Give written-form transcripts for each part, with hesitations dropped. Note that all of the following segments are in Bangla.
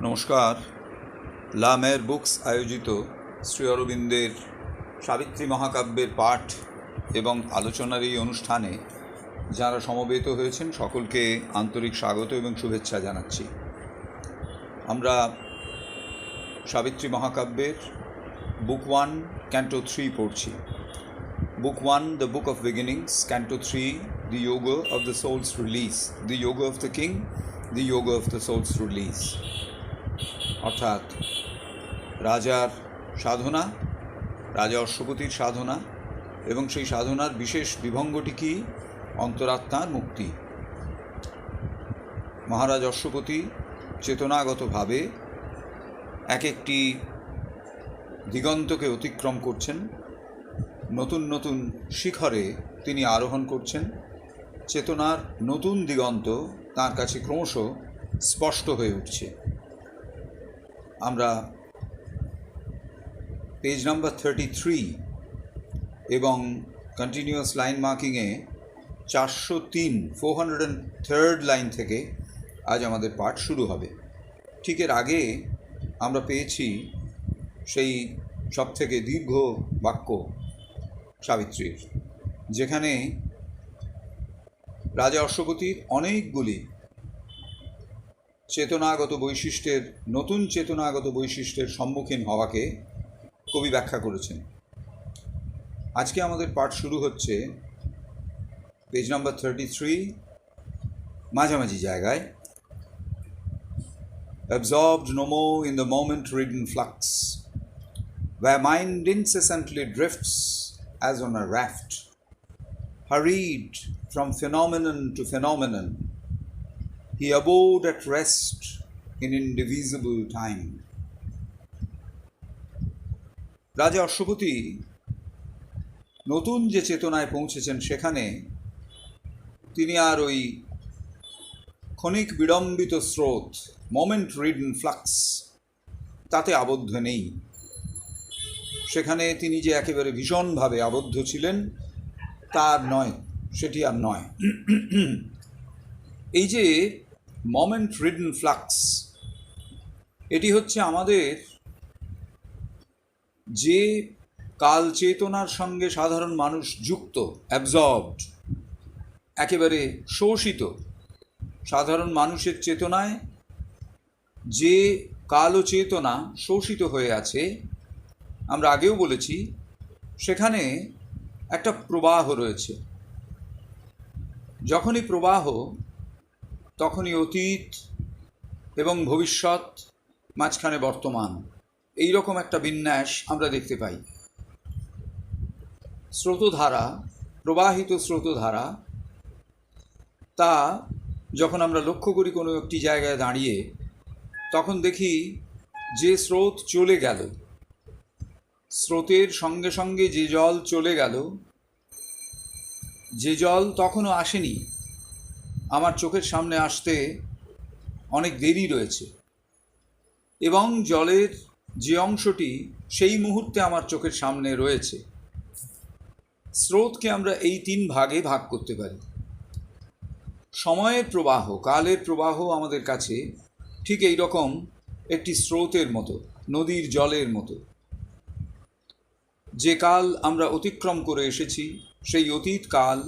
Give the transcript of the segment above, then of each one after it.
নমস্কার। লা মের বুকস আয়োজিত শ্রী অরবিন্দের সাবিত্রী মহাকাব্যের পাঠ এবং আলোচনার এই অনুষ্ঠানে যারা সমবেত হয়েছেন সকলকে আন্তরিক স্বাগত এবং শুভেচ্ছা জানাচ্ছি। আমরা সাবিত্রী মহাকাব্যের বুক 1 ক্যান্টো 3 পড়ছি। Book 1 the book of beginnings, canto 3 the yoga of the soul's release, the yoga of the king, the yoga of the soul's release. অর্থাৎ রাজার সাধনা, রাজা অশ্বপতির সাধনা এবং সেই সাধনার বিশেষ বিভঙ্গটি কি? অন্তরাত্মার মুক্তি। মহারাজ অশ্বপতি চেতনাগতভাবে এক একটি দিগন্তকে অতিক্রম করছেন, নতুন নতুন শিখরে তিনি আরোহণ করছেন। চেতনার নতুন দিগন্ত তার কাছে ক্রমশ স্পষ্ট হয়ে উঠছে। আমরা পেজ নাম্বার 33 এবং কন্টিনিউয়াস লাইন মার্কিংয়ে 403 লাইন থেকে আজ আমাদের পাঠ শুরু হবে। ঠিক এর আগে আমরা পেয়েছি সেই সবথেকে দীর্ঘ বাক্য সাবিত্রীর, যেখানে রাজা অশ্বপতির অনেকগুলি চেতনাগত বৈশিষ্ট্যের, নতুন চেতনাগত বৈশিষ্ট্যের সম্মুখীন হওয়াকে কবি ব্যাখ্যা করেছেন। আজকে আমাদের পাঠ শুরু হচ্ছে পেজ নাম্বার 33 মাঝামাঝি জায়গায়। Absorbed no more in the moment-ridden flux, where mind incessantly drifts as on a raft, hurried from phenomenon to phenomenon, he abode at rest in indivisible time. রাজা অশ্বপতি নতুন যে চেতনায় পৌঁছেছেন সেখানে তিনি আর ওই ক্ষণিক বিড়ম্বিত স্রোত, মোমেন্ট রিডন ফ্লাক্স, তাতে আবদ্ধ নেই। সেখানে তিনি যে একেবারে ভীষণভাবে আবদ্ধ ছিলেন তার নয়, সেটি আর নয়। এই যে মোমেন্ট রিডন ফ্লাক্স, এটি হচ্ছে আমাদের যে কাল চেতনার সঙ্গে সাধারণ মানুষ যুক্ত, অ্যাবজর্বড, একেবারে শোষিত। সাধারণ মানুষের চেতনায় যে কাল চেতনা শোষিত হয়ে আছে, আমরা আগেও বলেছি, সেখানে একটা প্রবাহ রয়েছে। যখনই প্রবাহ, তখনই অতীত এবং ভবিষ্যৎ, মাঝখানে বর্তমান, এই রকম একটা বিন্যাস আমরা দেখতে পাই। স্রোতধারা, প্রবাহিত স্রোতধারা, তা যখন আমরা লক্ষ্য করি কোনো একটি জায়গায় দাঁড়িয়ে, তখন দেখি যে স্রোত চলে গেল, স্রোতের সঙ্গে সঙ্গে যে জল চলে গেল, যে জল তখনও আসেনি, আমার চোখের সামনে আসতে অনেক দেরি রয়েছে, এবং জলের যে অংশটি সেই মুহূর্তে আমার চোখের সামনে রয়েছে। স্রোতকে আমরা এই 3 ভাগে ভাগ করতে পারি। সময়ের প্রবাহ, কালের প্রবাহ আমাদের কাছে ঠিক এই রকম একটি স্রোতের মতো, নদীর জলের মতো। যে কাল আমরা অতিক্রম করে এসেছি, সেই অতীত কাল,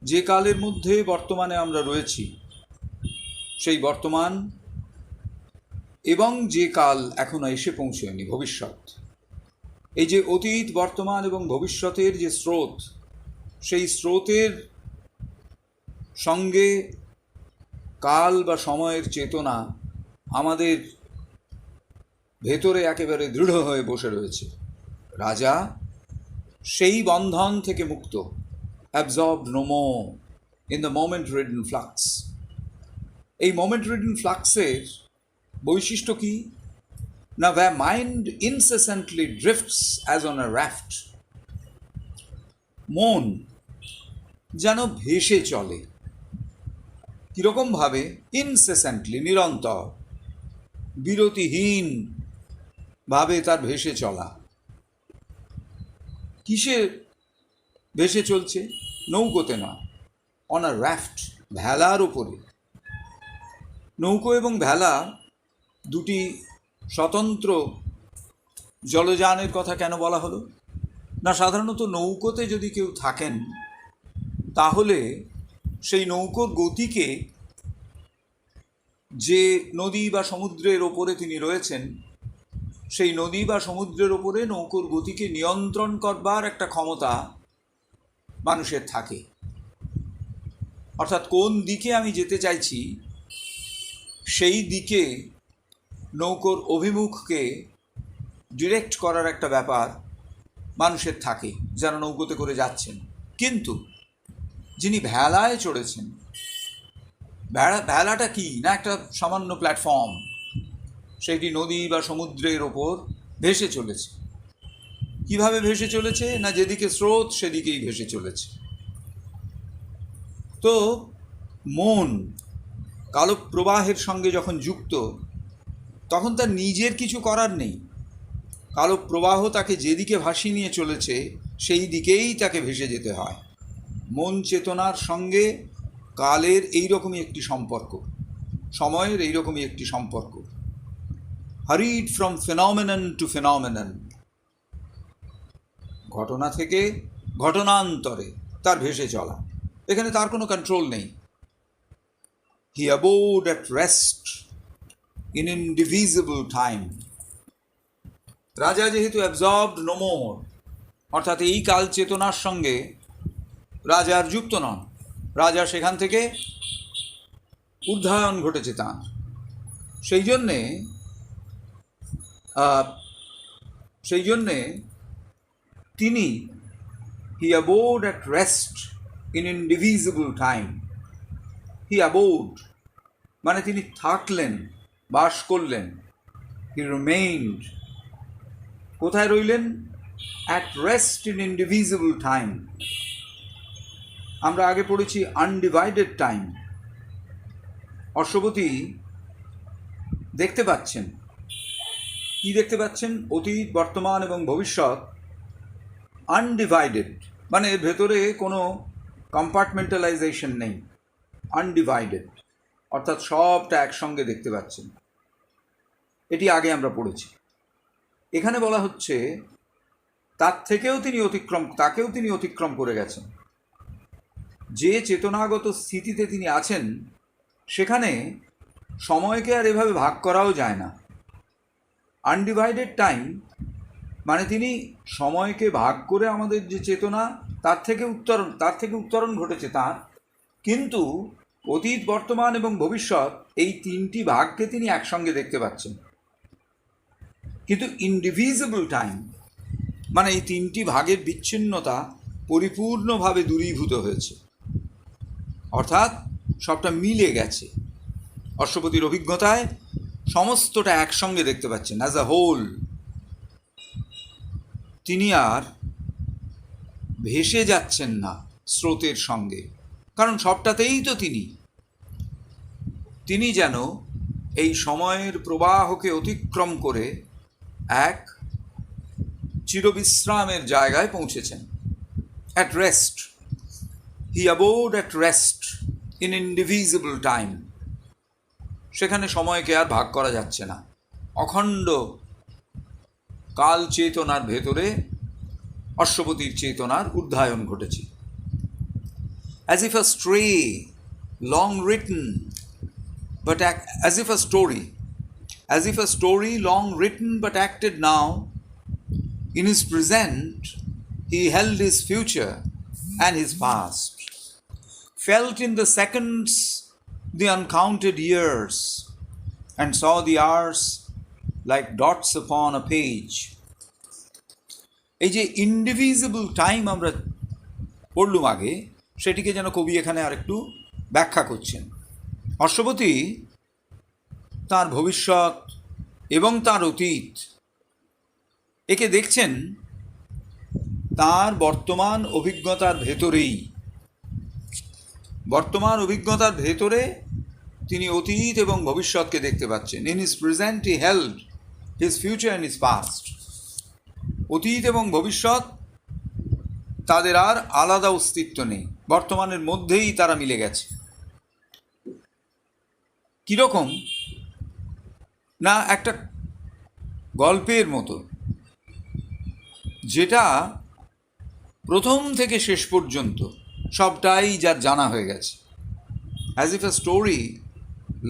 যে কালের মধ্যে বর্তমানে আমরা রয়েছি, সেই বর্তমান, এবং যে কাল এখনো এসে পৌঁছয়নি, ভবিষ্যৎ। এই যে অতীত, বর্তমান এবং ভবিষ্যতের যে স্রোত, সেই স্রোতের সঙ্গে কাল বা সময়ের চেতনা আমাদের ভেতরে একেবারে দৃঢ় হয়ে বসে রয়েছে। রাজা সেই বন্ধন থেকে মুক্ত, absorbed no more in the moment ridden flux. এই মোমেন্ট রিডন ফ্লাক্সের বৈশিষ্ট্য কি না? where mind incessantly drifts as on a raft, মন যেন ভেসে চলে। কীরকমভাবে? ইনসেসেন্টলি, নিরন্তর, বিরতিহীন ভাবে তার ভেসে চলা। কিসে ভেসে চলছে? নৌকোতে নয়, অন আ রাফট, ভেলার ওপরে। নৌকো এবং ভেলা দুটি স্বতন্ত্র জলযানের কথা কেন বলা হলো না? সাধারণত নৌকোতে যদি কেউ থাকেন তাহলে সেই নৌকোর গতিকে, যে নদী বা সমুদ্রের ওপরে তিনি রয়েছেন সেই নদী বা সমুদ্রের ওপরে নৌকোর গতিকে নিয়ন্ত্রণ করবার একটা ক্ষমতা মানুষের থাকে। অর্থাৎ কোন দিকে আমি যেতে চাইছি সেই দিকে নৌকোর অভিমুখকে ডিরেক্ট করার একটা ব্যাপার মানুষের থাকে যারা নৌকোতে করে যাচ্ছেন। কিন্তু যিনি ভেলায় চড়েছেন, ভেলাটা কি না একটা সামান্য প্ল্যাটফর্ম, সেটি নদী বা সমুদ্রের ওপর ভেসে চলেছে। কিভাবে ভেসে চলেছে না যেদিকে স্রোত সেদিকেই ভেসে চলেছে। তো মন কালপ্রবাহের সঙ্গে যখন যুক্ত তখন তার নিজের কিছু করার নেই। কালপ্রবাহ তাকে যেদিকে ভাসিয়ে নিয়ে চলেছে সেই দিকেই তাকে ভেসে যেতে হয়। মন চেতনার সঙ্গে কালের এইরকমই একটি সম্পর্ক, সময়ের এইরকমই একটি সম্পর্ক। Hurried from phenomenon to phenomenon, ঘটনা থেকে ঘটনান্তরে তার ভেসে চলা, এখানে তার কোনো কন্ট্রোল নেই। হি abode at rest in indivisible time. রাজা যেহেতু অ্যাবজর্বড নো মোর, অর্থাৎ এই কাল চেতনার সঙ্গে রাজার যুক্ত নন, রাজা সেখান থেকে উদ্ধায়ন ঘটেছে তাঁর। সেই জন্যে তিনি he abode at rest in indivisible time. He abode মানে তিনি থাকলেন, বাস করলেন। হি রিমেইনড, কোথায় রইলেন? At rest in indivisible time. আমরা আগে পড়েছি আনডিভাইডেড টাইম। অশ্বপতি দেখতে পাচ্ছেন, কি দেখতে পাচ্ছেন? অতীত, বর্তমান এবং ভবিষ্যৎ আনডিভাইডেড, মানে এর ভেতরে কোনো কম্পার্টমেন্টালাইজেশন নেই। আনডিভাইডেড অর্থাৎ সবটা একসঙ্গে দেখতে পাচ্ছেন। এটি আগে আমরা পড়েছি। এখানে বলা হচ্ছে তাকেও তিনি অতিক্রম করে গেছেন। যে চেতনাগত স্থিতিতে তিনি আছেন সেখানে সময়কে আর এভাবে ভাগ করাও যায় না। আনডিভাইডেড টাইম মানে তিনি সময়কে ভাগ করে আমাদের যে চেতনা তার থেকে উত্তরণ ঘটেছে তার, কিন্তু অতীত, বর্তমান এবং ভবিষ্যৎ এই তিনটি ভাগকে তিনি একসঙ্গে দেখতে পাচ্ছেন। কিন্তু ইনডিভিজিবল টাইম মানে এই তিনটি ভাগের বিচ্ছিন্নতা পরিপূর্ণভাবে দূরীভূত হয়েছে, অর্থাৎ সবটা মিলে গেছে। অশ্বপতির অভিজ্ঞতায় সমস্তটা একসঙ্গে দেখতে পাচ্ছেন, অ্যাজ আ হোল। তিনি আর ভেসে যাচ্ছেন না স্রোতের সঙ্গে, কারণ সবটাতেই তো তিনি যেন এই সময়ের প্রবাহকে অতিক্রম করে এক চিরবিশ্রামের জায়গায় পৌঁছেছেন। At rest, he abode at rest in indivisible time. সেখানে সময়কে আর ভাগ করা যাচ্ছে না। অখণ্ড কাল চেতনার ভেতরে অশ্বপতির চেতনার উদ্ধায়ন ঘটেছে। As if a stray, long written, but as if a story long written but acted now, in his present he held his future and his past, felt in the seconds the uncounted years, and saw the hours like dots upon a page. এই যে ইনডিভিজিবল টাইম আমরা পড়লুম আগে, সেটিকে যেন কবি এখানে আরেকটু ব্যাখ্যা করছেন। অশ্বপতি তার ভবিষ্যৎ এবং তার অতীত একে দেখছেন তার বর্তমান অভিজ্ঞতার ভেতরেই। বর্তমান অভিজ্ঞতার ভেতরে তিনি অতীত এবং ভবিষ্যৎকে দেখতে পাচ্ছেন। In his present he held his future and his past. অতীত এবং ভবিষ্যৎ তাদের আর আলাদা অস্তিত্ব নেই, বর্তমানের মধ্যেই তারা মিলে গেছে। কীরকম না একটা গল্পের মতো, যেটা প্রথম থেকে শেষ পর্যন্ত সবটাই যার জানা হয়ে গেছে, as if a story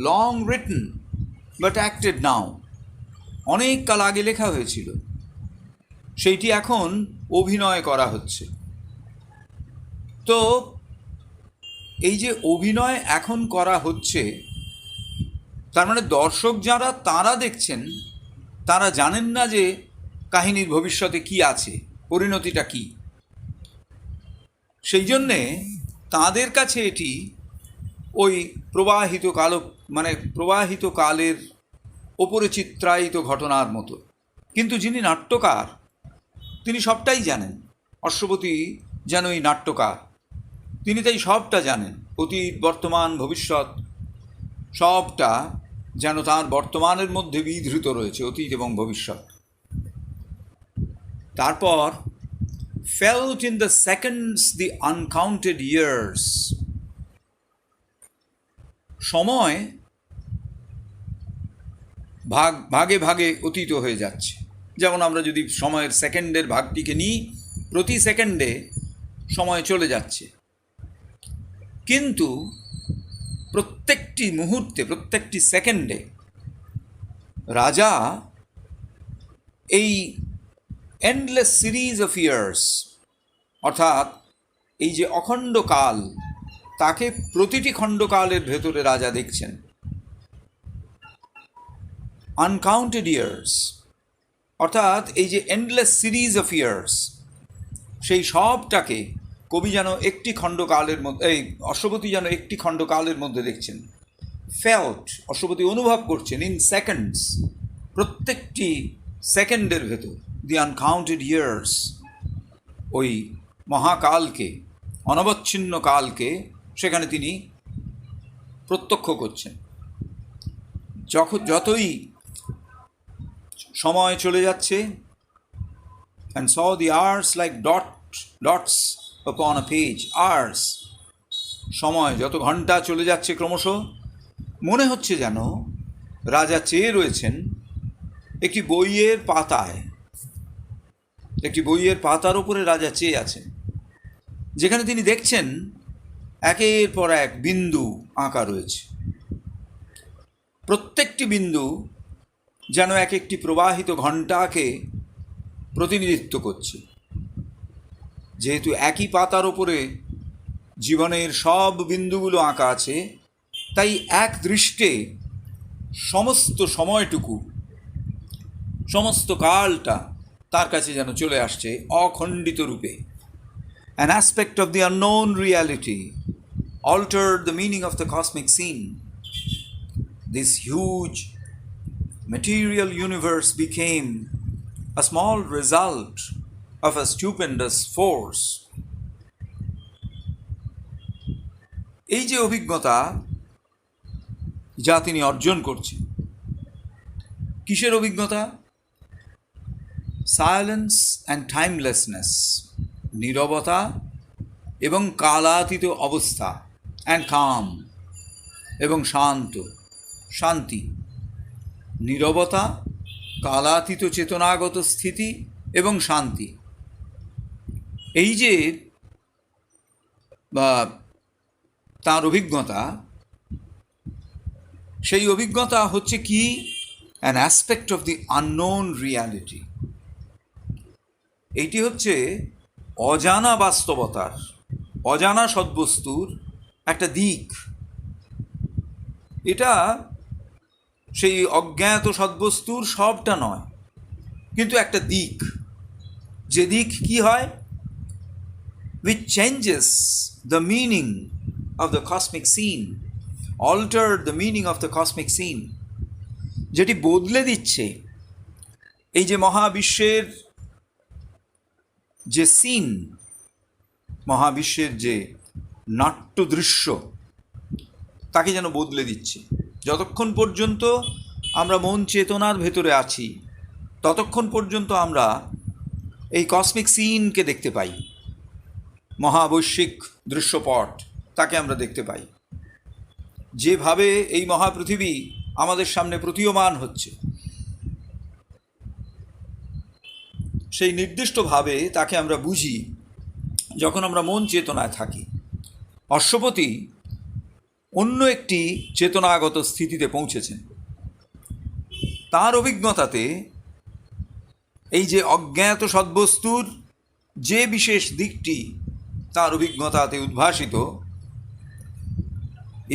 long written but acted now, অনেক কাল আগে লেখা হয়েছিল, সেইটি এখন অভিনয় করা হচ্ছে। তো এই যে অভিনয় এখন করা হচ্ছে, তার মানে দর্শক যারা তারা দেখছেন, তারা জানেন না যে কাহিনীর ভবিষ্যতে কি আছে, পরিণতিটা কি। সেই জন্যে তাদের কাছে এটি ওই প্রবাহিত কালের ওপরে চিত্রায়িত ঘটনার মতো। কিন্তু যিনি নাট্যকার, তিনি সবটাই জানেন। অশ্বপতি যেন এই নাট্যকার, তিনি তাই সবটা জানেন, অতীত বর্তমান ভবিষ্যৎ সবটা যেন তার বর্তমানের মধ্যে বিধৃত রয়েছে, অতীত এবং ভবিষ্যৎ। তারপর felt in the seconds the uncounted years, সময় ভাগে ভাগে অতীত হয়ে যাচ্ছে। যেমন আমরা যদি সময়ের সেকেন্ডের ভাগটিকে নিই, প্রতি সেকেন্ডে সময় চলে যাচ্ছে, কিন্তু প্রত্যেকটি মুহূর্তে, প্রত্যেকটি সেকেন্ডে রাজা এই এন্ডলেস সিরিজ অফ ইয়ার্স, অর্থাৎ এই যে অখণ্ড কাল, তাকে প্রতিটি খণ্ডকালের ভেতরে রাজা দেখছেন। আনকাউন্টেড ইয়ার্স, অর্থাৎ এই যে এন্ডলেস সিরিজ অফ ইয়ার্স, সেই সবটাকে কবি যেন একটি খণ্ডকালের মধ্যে, এই অশ্বপতি যেন একটি খণ্ডকালের মধ্যে দেখছেন। ফেল্ট, অশ্বপতি অনুভব করছেন, ইন সেকেন্ডস, প্রত্যেকটি সেকেন্ডের ভেতর, দি আনকাউন্টেড ইয়ার্স, ওই মহাকালকে, অনবচ্ছিন্ন কালকে সেখানে তিনি প্রত্যক্ষ করছেন। যতই সময় চলে যাচ্ছে, and saw the hours like dots upon a page, hours, সময় যত ঘন্টা চলে যাচ্ছে ক্রমশ, মনে হচ্ছে যেন রাজা চেয়ে রয়েছেন একটি বইয়ের পাতায়, একটি বইয়ের পাতার উপরে রাজা চেয়ে আছেন, যেখানে তিনি দেখছেন একের পর এক বিন্দু আঁকা রয়েছে। প্রত্যেকটি বিন্দু যেন এক একটি প্রবাহিত ঘণ্টাকে প্রতিনিধিত্ব করছে। যেহেতু একই পাতার ওপরে জীবনের সব বিন্দুগুলো আঁকা আছে, তাই এক দৃষ্টে সমস্ত সময়টুকু, সমস্ত কালটা তার কাছে যেন চলে আসছে অখণ্ডিত রূপে। An aspect of the unknown reality altered the meaning of the cosmic scene. This huge material universe became a small result of a stupendous force. এই যে অভিজ্ঞতা যা তিনি অর্জন করছেন, কিসের অভিজ্ঞতা? সাইলেন্স অ্যান্ড টাইমলেসনেস, নীরবতা এবং কালাতীত অবস্থা, অ্যান্ড কাম, এবং শান্তি। নীরবতা, কালাতীত চেতনাগত স্থিতি এবং শান্তি, এই যে তার অভিজ্ঞতা, সেই অভিজ্ঞতা হচ্ছে কি? An aspect of the unknown reality. এইটি হচ্ছে অজানা বাস্তবতার, অজানা সদ্বস্তুর একটা দিক। এটা সেই অজ্ঞাত সদ্বস্তুর সবটা নয়, কিন্তু একটা দিক। যে দিক কি হয়? which changes the meaning of the cosmic scene, altered the meaning of the cosmic scene, যেটি বদলে দিচ্ছে এই যে মহাবিশ্বের যে সিন, মহাবিশ্বের যে নাট্য দৃশ্য, তাকে যেন বদলে দিচ্ছে। যতক্ষণ পর্যন্ত আমরা মন চেতনার ভেতরে আছি, ততক্ষণ পর্যন্ত আমরা এই কসমিক সিনকে দেখতে পাই, মহাবৈশ্বিক দৃশ্যপট, তাকে আমরা দেখতে পাই। যেভাবে এই মহাপৃথিবী আমাদের সামনে প্রতীয়মান হচ্ছে, সেই নির্দিষ্টভাবে তাকে আমরা বুঝি যখন আমরা মন চেতনায় থাকি। অশ্বপতি অন্য একটি চেতনাগত স্থিতিতে পৌঁছেছেন। তার অভিজ্ঞতাতে এই যে অজ্ঞাত সদ্বস্তুর যে বিশেষ দিকটি তার অভিজ্ঞতাতে উদ্ভাসিত,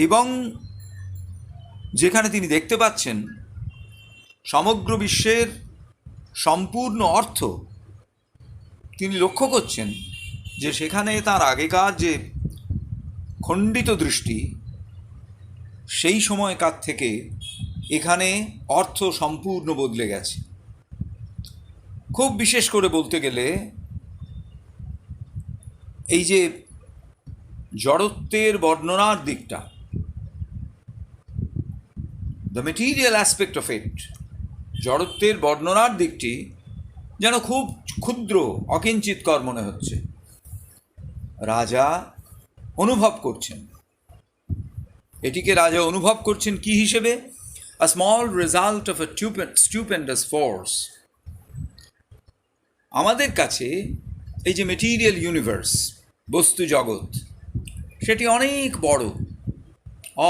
এবং যেখানে তিনি দেখতে পাচ্ছেন সমগ্র বিশ্বের সম্পূর্ণ অর্থ, তিনি লক্ষ্য করছেন যে সেখানে তার আগেকার যে খণ্ডিত দৃষ্টি, সেই সময়কার থেকে এখানে অর্থ সম্পূর্ণ বদলে গেছে। খুব বিশেষ করে বলতে গেলে এই যে জড়ত্বের বর্ণনার দিকটা, the material aspect of it, জড়ত্বের বর্ণনার দিকটি যেন খুব ক্ষুদ্র অকিঞ্চিতকর মনে হচ্ছে। রাজা অনুভব করছেন, এটিকে রাজা অনুভব করছেন কি হিসেবে? A small result of a stupendous force. আমাদের কাছে এই যে মেটেরিয়াল ইউনিভার্স, বস্তু জগৎ, সেটি অনেক বড়,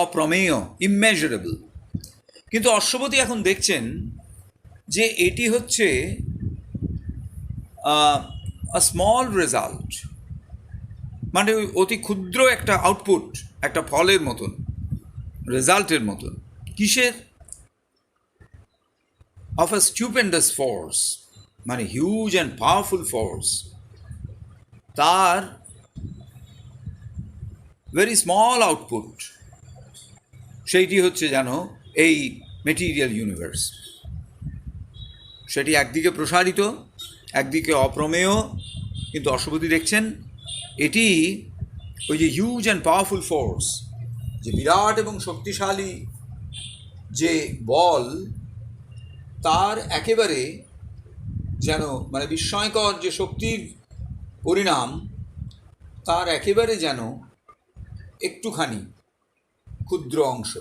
অপ্রমেয়, ইমেজারেবল। কিন্তু অশ্বপতি এখন দেখছেন যে এটি হচ্ছে আ স্মল রেজাল্ট, মানে অতি ক্ষুদ্র একটা আউটপুট, একটা ফলের মতন, রেজাল্টের মতন। কিসের? অফ আ স্টুপেন্ডাস ফোর্স, মানে হিউজ অ্যান্ড পাওয়ারফুল ফোর্স। তার ভেরি স্মল আউটপুট, সেইটি হচ্ছে যেন এই মেটেরিয়াল ইউনিভার্স। সেটি একদিকে প্রসারিত, একদিকে অপ্রমেয়, কিন্তু অশ্বপতি দেখছেন এটি ওই যে হিউজ অ্যান্ড পাওয়ারফুল ফোর্স, যে বিরাট এবং শক্তিশালী যে বল, তার একেবারে যেন মানে বিস্ময়কর যে শক্তির পরিণাম, তার একেবারে যেন একটুখানি ক্ষুদ্র অংশ।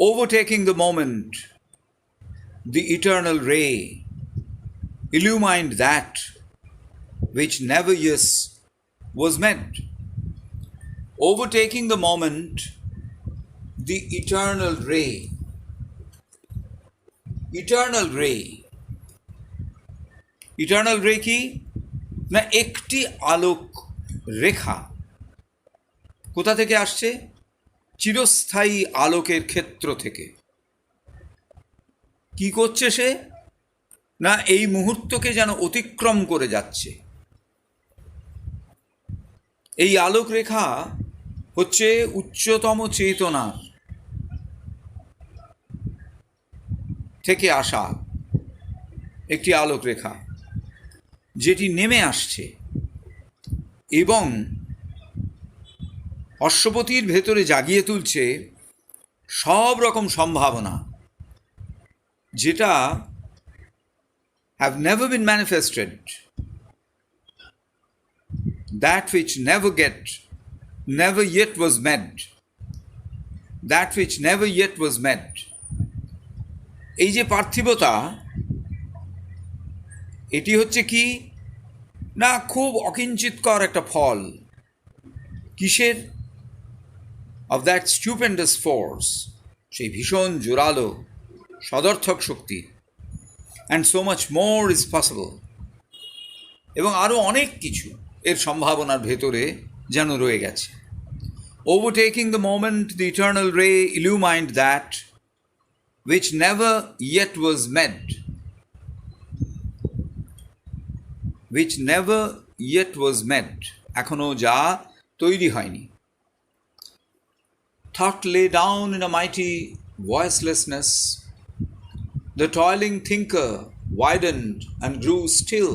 Overtaking the moment, the eternal ray illumined that which never was meant. Overtaking the moment, the eternal ray. Eternal ray. Eternal ray কি না? একটি আলোক রেখা। কোথা থেকে আসছে? চিরস্থায়ী আলোকের ক্ষেত্র থেকে। কি করছে সে? না এই মুহূর্তকে যেন অতিক্রম করে যাচ্ছে। এই আলোক রেখা হচ্ছে উচ্চতম চেতনার থেকে আসা একটি আলোক রেখা, যেটি নেমে আসছে এবং অশ্বপতির ভেতরে জাগিয়ে তুলছে সব রকম সম্ভাবনা, যেটা have never been manifested, that which never yet was met, that which never yet was met. এই যে পার্থিবতা, এটি হচ্ছে কি না খুব অকিঞ্চিতকর একটা ফল। কিসের? of that stupendous force, সেই ভীষণ জোরালো সদর্থক শক্তি। and so much more is possible, এবং আরও অনেক কিছু এর সম্ভাবনার ভেতরে যেন রয়ে গেছে। Overtaking the moment, the eternal ray illumined that which never yet was met, which never yet was met, এখনো যা তৈরি হয়নি। Thought lay down in a mighty voicelessness. The toiling thinker widened and grew still.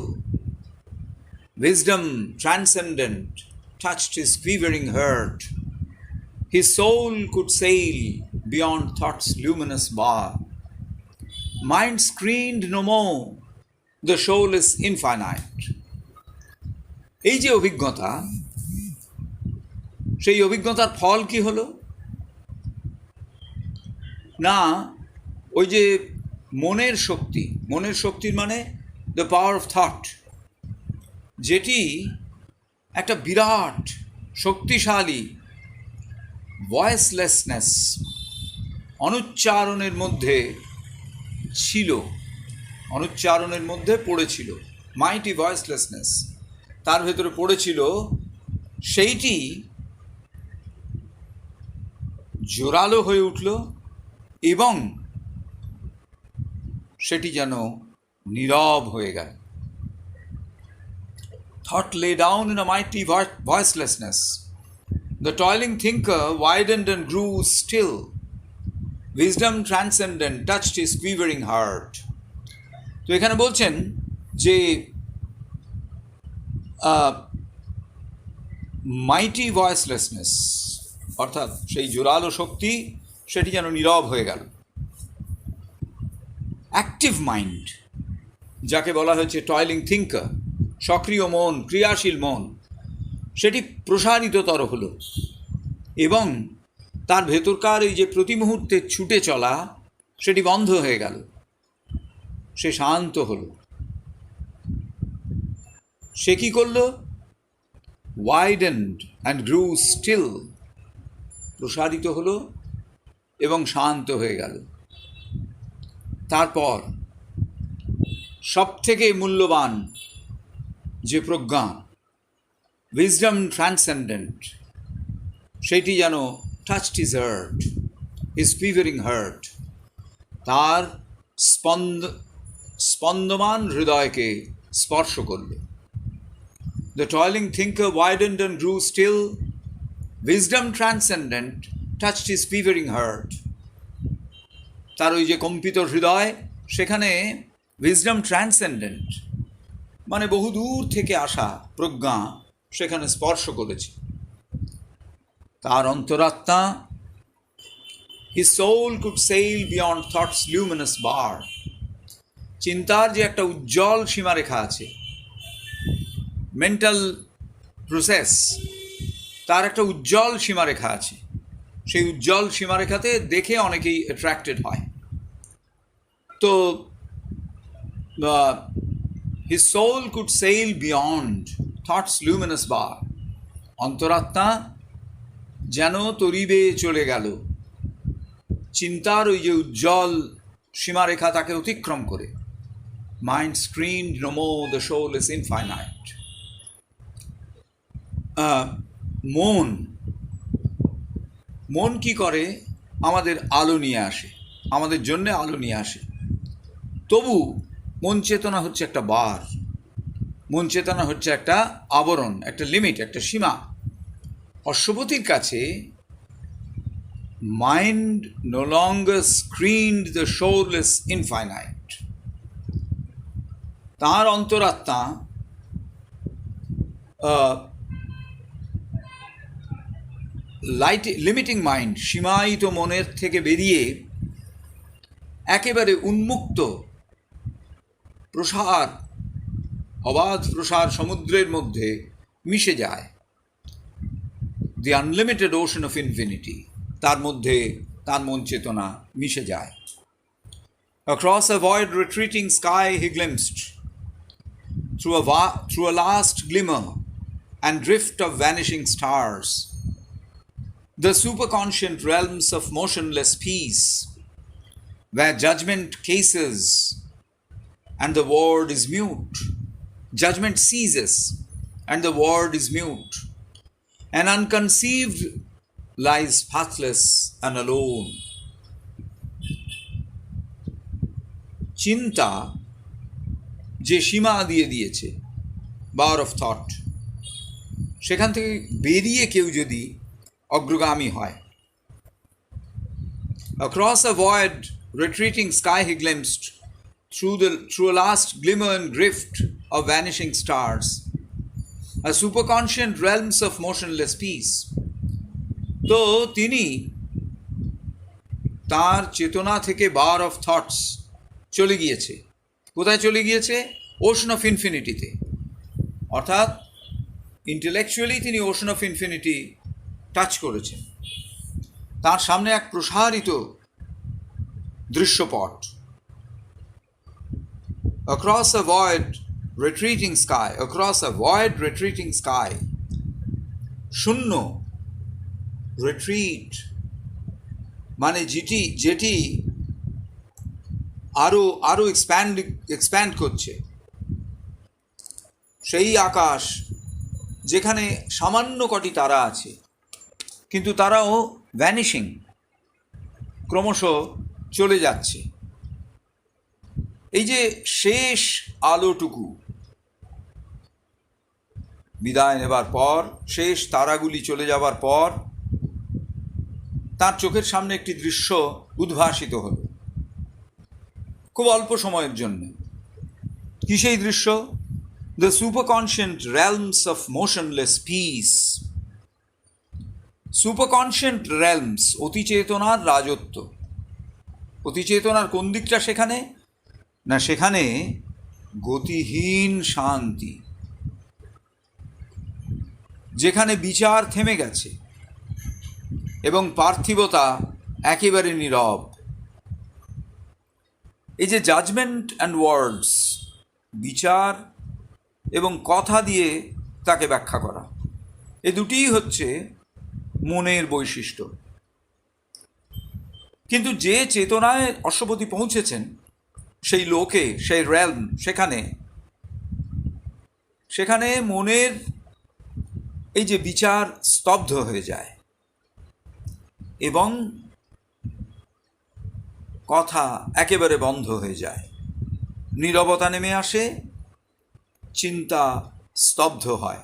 Wisdom transcendent touched his quivering heart. His soul could sail beyond thought's luminous bar. Mind screened no more the showless infinite. এই যে অভিজ্ঞতা, সেই অভিজ্ঞতার ফল কি হলো না, ওই যে মনের শক্তির মানে দ্য পাওয়ার অফ থট, যেটি একটা বিরাট শক্তিশালী ভয়েসলেসনেস, অনুচ্চারণের মধ্যে পড়েছিল, মাইটি ভয়েসলেসনেস তার ভেতরে পড়েছিল, সেইটি জোরালো হয়ে উঠল এবং সেটি যেন নীরব হয়ে গেল। Thought lay down in a mighty voicelessness. The toiling thinker widened and grew still. Wisdom transcendent touched his quivering heart. তো এখানে বলছেন যে মাইটি ভয়েসলেসনেস, অর্থাৎ সেই জোরালো শক্তি, সেটি যেন নীরব হয়ে গেল। অ্যাক্টিভ মাইন্ড, যাকে বলা হয়েছে টয়লিং থিঙ্কার, সক্রিয় মন, ক্রিয়াশীল মন, সেটি প্রসারিততর হলো এবং তার ভেতরকার এই যে প্রতি মুহূর্তে ছুটে চলা, সেটি বন্ধ হয়ে গেল, সে শান্ত হলো। সে কি করল? ওয়াইডেন্ড অ্যান্ড গ্রু স্টিল, প্রসারিত হলো এবং শান্ত হয়ে গেল। তারপর সবথেকে মূল্যবান যে প্রজ্ঞা, উইজডম ট্রান্সেন্ডেন্ট, সেটি যেন touched his heart, his quivering heart, তার স্পন্দমান হৃদয়কে স্পর্শ করল। The toiling thinker widened and grew still, wisdom transcendent touched his quivering heart. তার ওই যে কম্পিত হৃদয়, সেখানে উইজডম ট্রান্সেন্ডেন্ট মানে বহুদূর থেকে আসা প্রজ্ঞা সেখানে স্পর্শ করেছে তার অন্তরাত্মা। His soul could sail beyond thought's luminous bar. চিন্তার যে একটা উজ্জ্বল সীমারেখা আছে, মেন্টাল প্রসেস, তার একটা উজ্জ্বল সীমারেখা আছে। সেই উজ্জ্বল সীমারেখাতে দেখে অনেকেই অ্যাট্রাক্টেড হয়। তো his soul could sail beyond thought's luminous bar. অন্তরাত্মা যেন তরিবে চলে গেল চিন্তার ওই যে উজ্জ্বল সীমারেখা, তাকে অতিক্রম করে। Mind screened no more, the soul is infinite. মন কি করে? আমাদের আলো নিয়ে আসে, আমাদের জন্য আলো নিয়ে আসে। তবু মন চেতনা হচ্ছে একটা বার, মন চেতনা হচ্ছে একটা আবরণ, একটা লিমিট, একটা সীমা। অশ্বপতির কাছে mind no longer screened the soulless infinite. তাঁর অন্তরাত্মা লিমিটিং মাইন্ড, সীমায়িত মনের থেকে বেরিয়ে একেবারে উন্মুক্ত প্রসার, অবাধ প্রসার সমুদ্রের মধ্যে মিশে যায়। দি আনলিমিটেড ওশন অফ ইনফিনিটি, তার মধ্যে তার মন চেতনা মিশে যায়। Across a void retreating sky he glimpsed, through a last glimmer and drift of vanishing stars, the superconscient realms of motionless peace, where judgment cases and the word is mute. Judgment ceases and the word is mute. And unconceived lies pathless and alone. চিন্তা যে সীমা দিয়ে দিয়েছে, বার অফ থট, সেখান থেকে বেরিয়ে কেউ যদি অগ্রগামী হয়, across a void retreating sky he glimpsed, through a last glimmer and drift of vanishing stars, a superconscient realms of motionless peace. তো তিনি তার চেতনা থেকে বার অফ থটস চলে গিয়েছে। কোথায় চলে গিয়েছে? ওশন অফ ইনফিনিটিতে। অর্থাৎ ইন্টেলেকচুয়ালি তিনি ওশন অফ ইনফিনিটি টাচ করেছেন। তার সামনে এক প্রসারিত দৃশ্যপট, across a void retreating sky, across a void retreating sky, শূন্য, রিট্রিট মানে যেটি আরো এক্সপ্যান্ড করছে, সেই আকাশ যেখানে সামান্য কটি তারা আছে, কিন্তু তারাও ভ্যানিশিং, ক্রমশ চলে যাচ্ছে। এই যে শেষ আলোটুকু বিদায় নেবার পর, শেষ তারাগুলি চলে যাবার পর, তার চোখের সামনে একটি দৃশ্য উদ্ভাসিত হল খুব অল্প সময়ের জন্য। কি সেই দৃশ্য? The superconscient realms of motionless peace. Superconscient realms, অতিচেতনার রাজত্ব। অতিচেতনার কোন দিকটা সেখানে? না, সেখানে গতিহীন শান্তি, যেখানে বিচার থেমে গেছে এবং পার্থিবতা একেবারে নীরব। এই যে জাজমেন্ট অ্যান্ড ওয়ার্ডস, বিচার এবং কথা দিয়ে তাকে ব্যাখ্যা করা, এ দুটিই হচ্ছে মনের বৈশিষ্ট্য। কিন্তু যে চেতনায় অশ্বপতি পৌঁছেছেন, সেই লোকে, সেই রেলম, সেখানে মনের এই যে বিচার স্তব্ধ হয়ে যায় এবং কথা একেবারে বন্ধ হয়ে যায়, নীরবতা নেমে আসে, চিন্তা স্তব্ধ হয়।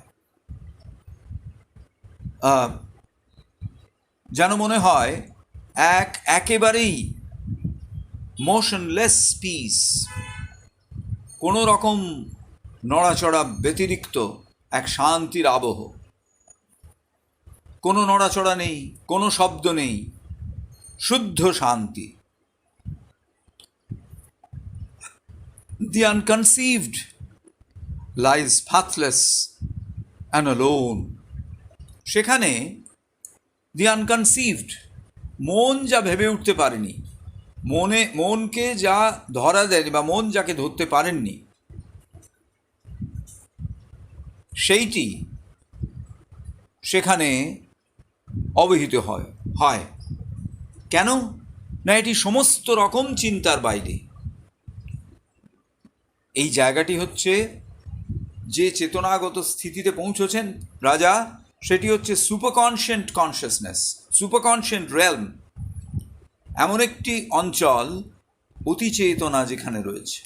যেন মনে হয় একেবারেই মোশনলেস পিস, কোনো রকম নড়াচড়া ব্যতিরিক্ত এক শান্তির আবহ। কোনো নড়াচড়া নেই, কোনো শব্দ নেই, শুদ্ধ শান্তি। The unconceived lies pathless and alone. সেখানে the unconceived, মন যা ভেবে উঠতে পারেনি, মনকে যা ধরা দেয়নি বা মন যাকে ধরতে পারেননি, সেইটি সেখানে অবহিত হয়। কেন না, এটি সমস্ত রকম চিন্তার বাইরে। এই জায়গাটি হচ্ছে, যে চেতনাগত স্থিতিতে পৌঁছেছেন রাজা, সেটি হচ্ছে সুপারকনশিয়েন্ট কনসিয়াসনেস, সুপারকনশিয়েন্ট রেলম, এমন একটি অঞ্চল, অতিচেতনা যেখানে রয়েছে,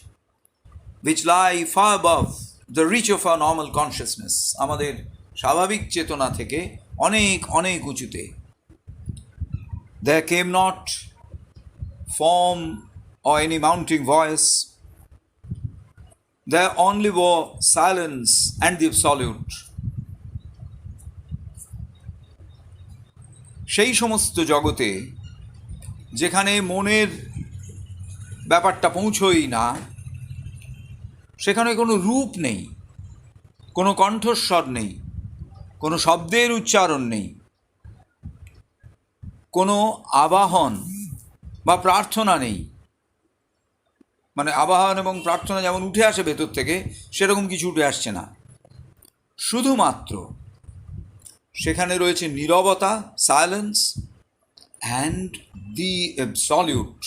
which lie far above the reach of our normal consciousness, আমাদের স্বাভাবিক চেতনা থেকে অনেক অনেক উঁচুতে। There came not form or any mounting voice, there only were silence and the absolute. সেই সমস্ত জগতে যেখানে মনের ব্যাপারটা পৌঁছই না, সেখানে কোনো রূপ নেই, কোনো কণ্ঠস্বর নেই, কোনো শব্দের উচ্চারণ নেই, কোনো আবাহন বা প্রার্থনা নেই। মানে আবাহন এবং প্রার্থনা যেমন উঠে আসে ভেতর থেকে, সেরকম কিছু উঠে আসছে না। শুধুমাত্র সেখানে রয়েছে নীরবতা, সাইলেন্স অ্যান্ড দি অ্যাবসলিউট,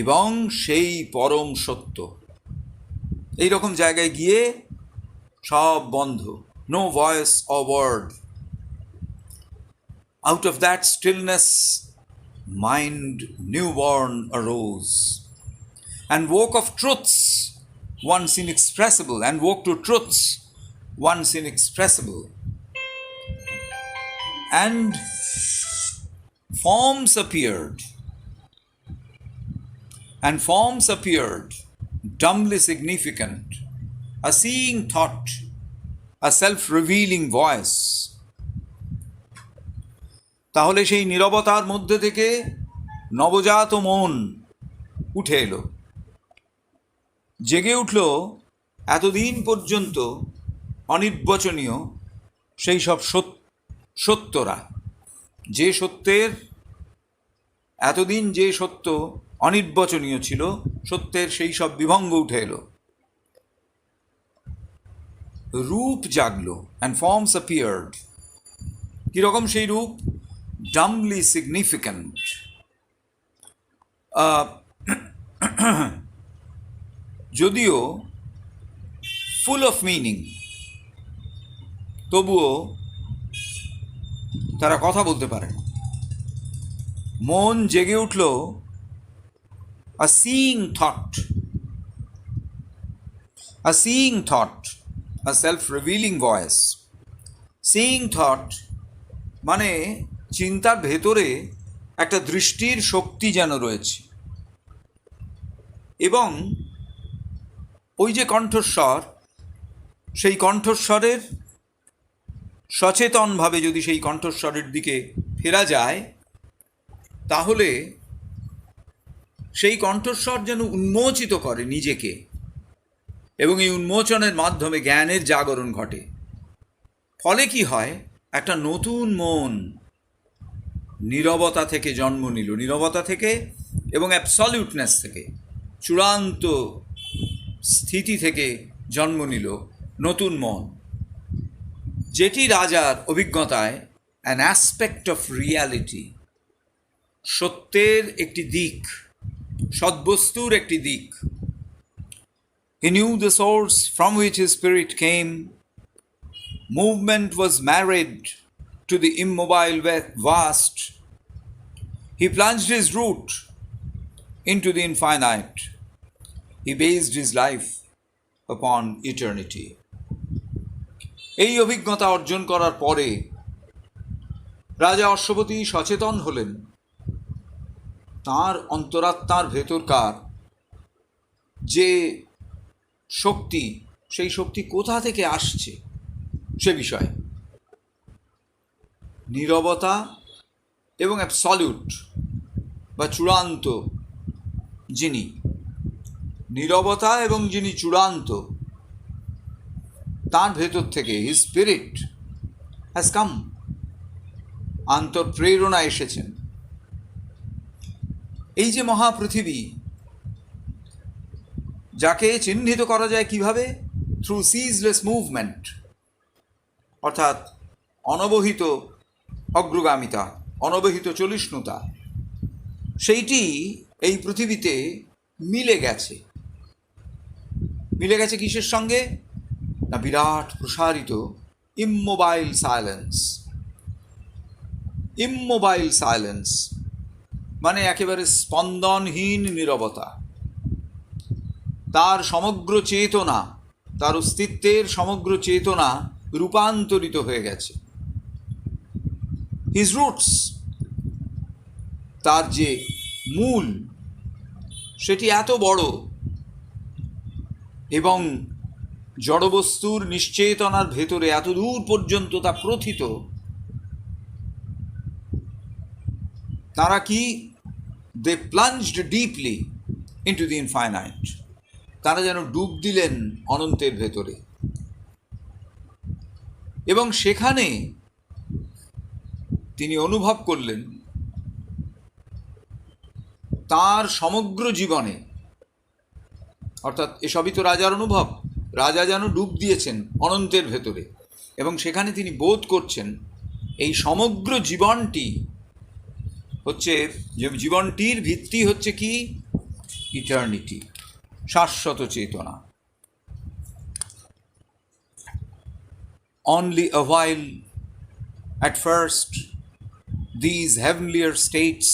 এবং সেই পরম সত্য। এইরকম জায়গায় গিয়ে সব বন্ধ, no voice or word. Out of that stillness, mind newborn arose, and woke of truths once inexpressible, and woke to truths once inexpressible. And forms appeared, dumbly significant, a seeing thought, a self-revealing voice. তাহলে সেই নীরবতার মধ্যে থেকে নবজাত মন উঠে এলো, জেগে উঠল এতদিন পর্যন্ত অনির্বচনীয় সেই সব সত্যরা, যে সত্যের এতদিন যে সত্য অনির্বচনীয় ছিল, সত্যের সেই সব বিভঙ্গ উঠে এলো, রূপ জাগলো, অ্যান্ড ফর্মস অ্যাপিয়ার্ড। কীরকম সেই রূপ? ডামলি সিগনিফিক্যান্ট, যদিও ফুল অফ মিনিং, তবুও তারা কথা বলতে পারে না। মন জেগে উঠল, a seeing thought, a self-revealing voice. Seeing thought মানে চিন্তার ভেতরে একটা দৃষ্টির শক্তি যেন রয়েছে, এবং ওই যে কণ্ঠস্বর, সেই কণ্ঠস্বরের সচেতনভাবে যদি সেই কণ্ঠস্বরের দিকে ফেরা যায়, তাহলে সেই কণ্ঠস্বর যেন উন্মোচিত করে নিজেকে, এবং এই উন্মোচনের মাধ্যমে জ্ঞানের জাগরণ ঘটে। ফলে কি হয়? একটা নতুন মন নীরবতা থেকে জন্ম নিল, নীরবতা থেকে এবং অ্যাবসলিউটনেস থেকে, চূড়ান্ত স্থিতি থেকে জন্ম নিল নতুন মন, যেটি রাজার অভিজ্ঞতায় অ্যান অ্যাসপেক্ট অফ রিয়ালিটি, সত্যের একটি দিক, সদ্বস্তুর একটি দিক। He knew the source from which his spirit came. Movement was married to the immobile vast. He plunged his root into the infinite. He based his life upon eternity. এই অভিজ্ঞতা অর্জন করার পরে রাজা অশ্বপতি সচেতন হলেন তাঁর অন্তরাত্মার ভেতরকার যে শক্তি, সেই শক্তি কোথা থেকে আসছে সে বিষয়ে। নীরবতা এবং অ্যাবসলিউট বা চূড়ান্ত, যিনি নীরবতা এবং যিনি চূড়ান্ত, তার ভেতর থেকে হিজ স্পিরিট হ্যাজ কাম, আন্তঃপ্রেরণা এসেছেন। এই যে মহাপৃথিবী, যাকে চিহ্নিত করা যায় কিভাবে? থ্রু সিজলেস মুভমেন্ট, অর্থাৎ অনবহিত অগ্রগামিতা, অনবহিত চলিষ্ণুতা, সেইটি এই পৃথিবীতে মিলে গেছে। মিলে গেছে কিসের সঙ্গে? না, বিরাট প্রসারিত ইম্মোবাইল সাইলেন্স। ইম্মোবাইল সাইলেন্স মানে একেবারে স্পন্দনহীন নীরবতা। তার সমগ্র চেতনা, তার অস্তিত্বের সমগ্র চেতনা রূপান্তরিত হয়ে গেছে। হিজ রুটস, তার যে মূল, সেটি এত বড় এবং জড়বস্তুর নিশ্চেতনার ভেতরে এত দূর পর্যন্ত তা প্রথিত। তারা কি? দে প্লাঞ্জড ডিপলি ইনটু দি ইনফাইনাইট। তারা যেন ডুব দিলেন অনন্তের ভেতরে, এবং সেখানে তিনি অনুভব করলেন তার সমগ্র জীবনে, অর্থাৎ এসবই তো রাজার অনুভব, রাজা যেন ডুব দিয়েছেন অনন্তের ভেতরে, এবং সেখানে তিনি বোধ করছেন এই সমগ্র জীবনটি হচ্ছে, যে জীবনটির ভিত্তি হচ্ছে কি? ইটার্নিটি, শাশ্বত চেতনা। Only a while at first these heavenlier states,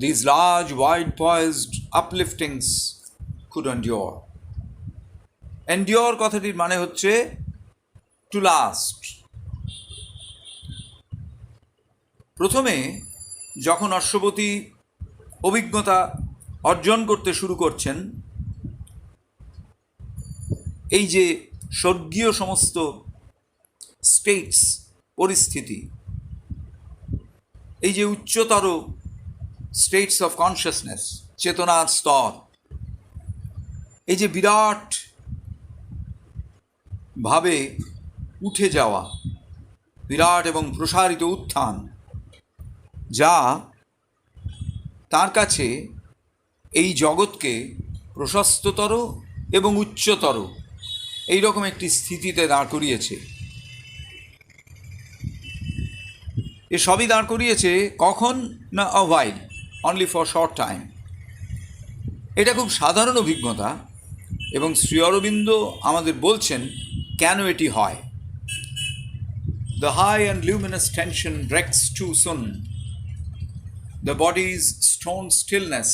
these large wide poised upliftings could endure. Endure কথাটির মানে হচ্ছে to last. প্রথমে যখন অশ্বপতি অভিজ্ঞতা অর্জন করতে শুরু করছেন, এই যে স্বর্গীয় সমস্ত স্টেটস, পরিস্থিতি, এই যে উচ্চতর স্টেটস অফ কনসিয়াসনেস, চেতনার স্তর, এই যে বিরাট ভাবে উঠে যাওয়া, বিরাট এবং প্রসারিত উত্থান, যা তার কাছে এই জগৎকে প্রশস্ততর এবং উচ্চতর এই রকম একটি স্থিতিতে দাঁড় করিয়েছে। এ সবই দাঁড় করিয়েছে কখন না, আ while, only for short time. এটা খুব সাধারণ অভিজ্ঞতা এবং শ্রী অরবিন্দ আমাদের বলছেন কেন এটি হয়। The high and luminous tension breaks too soon. The body's stone stillness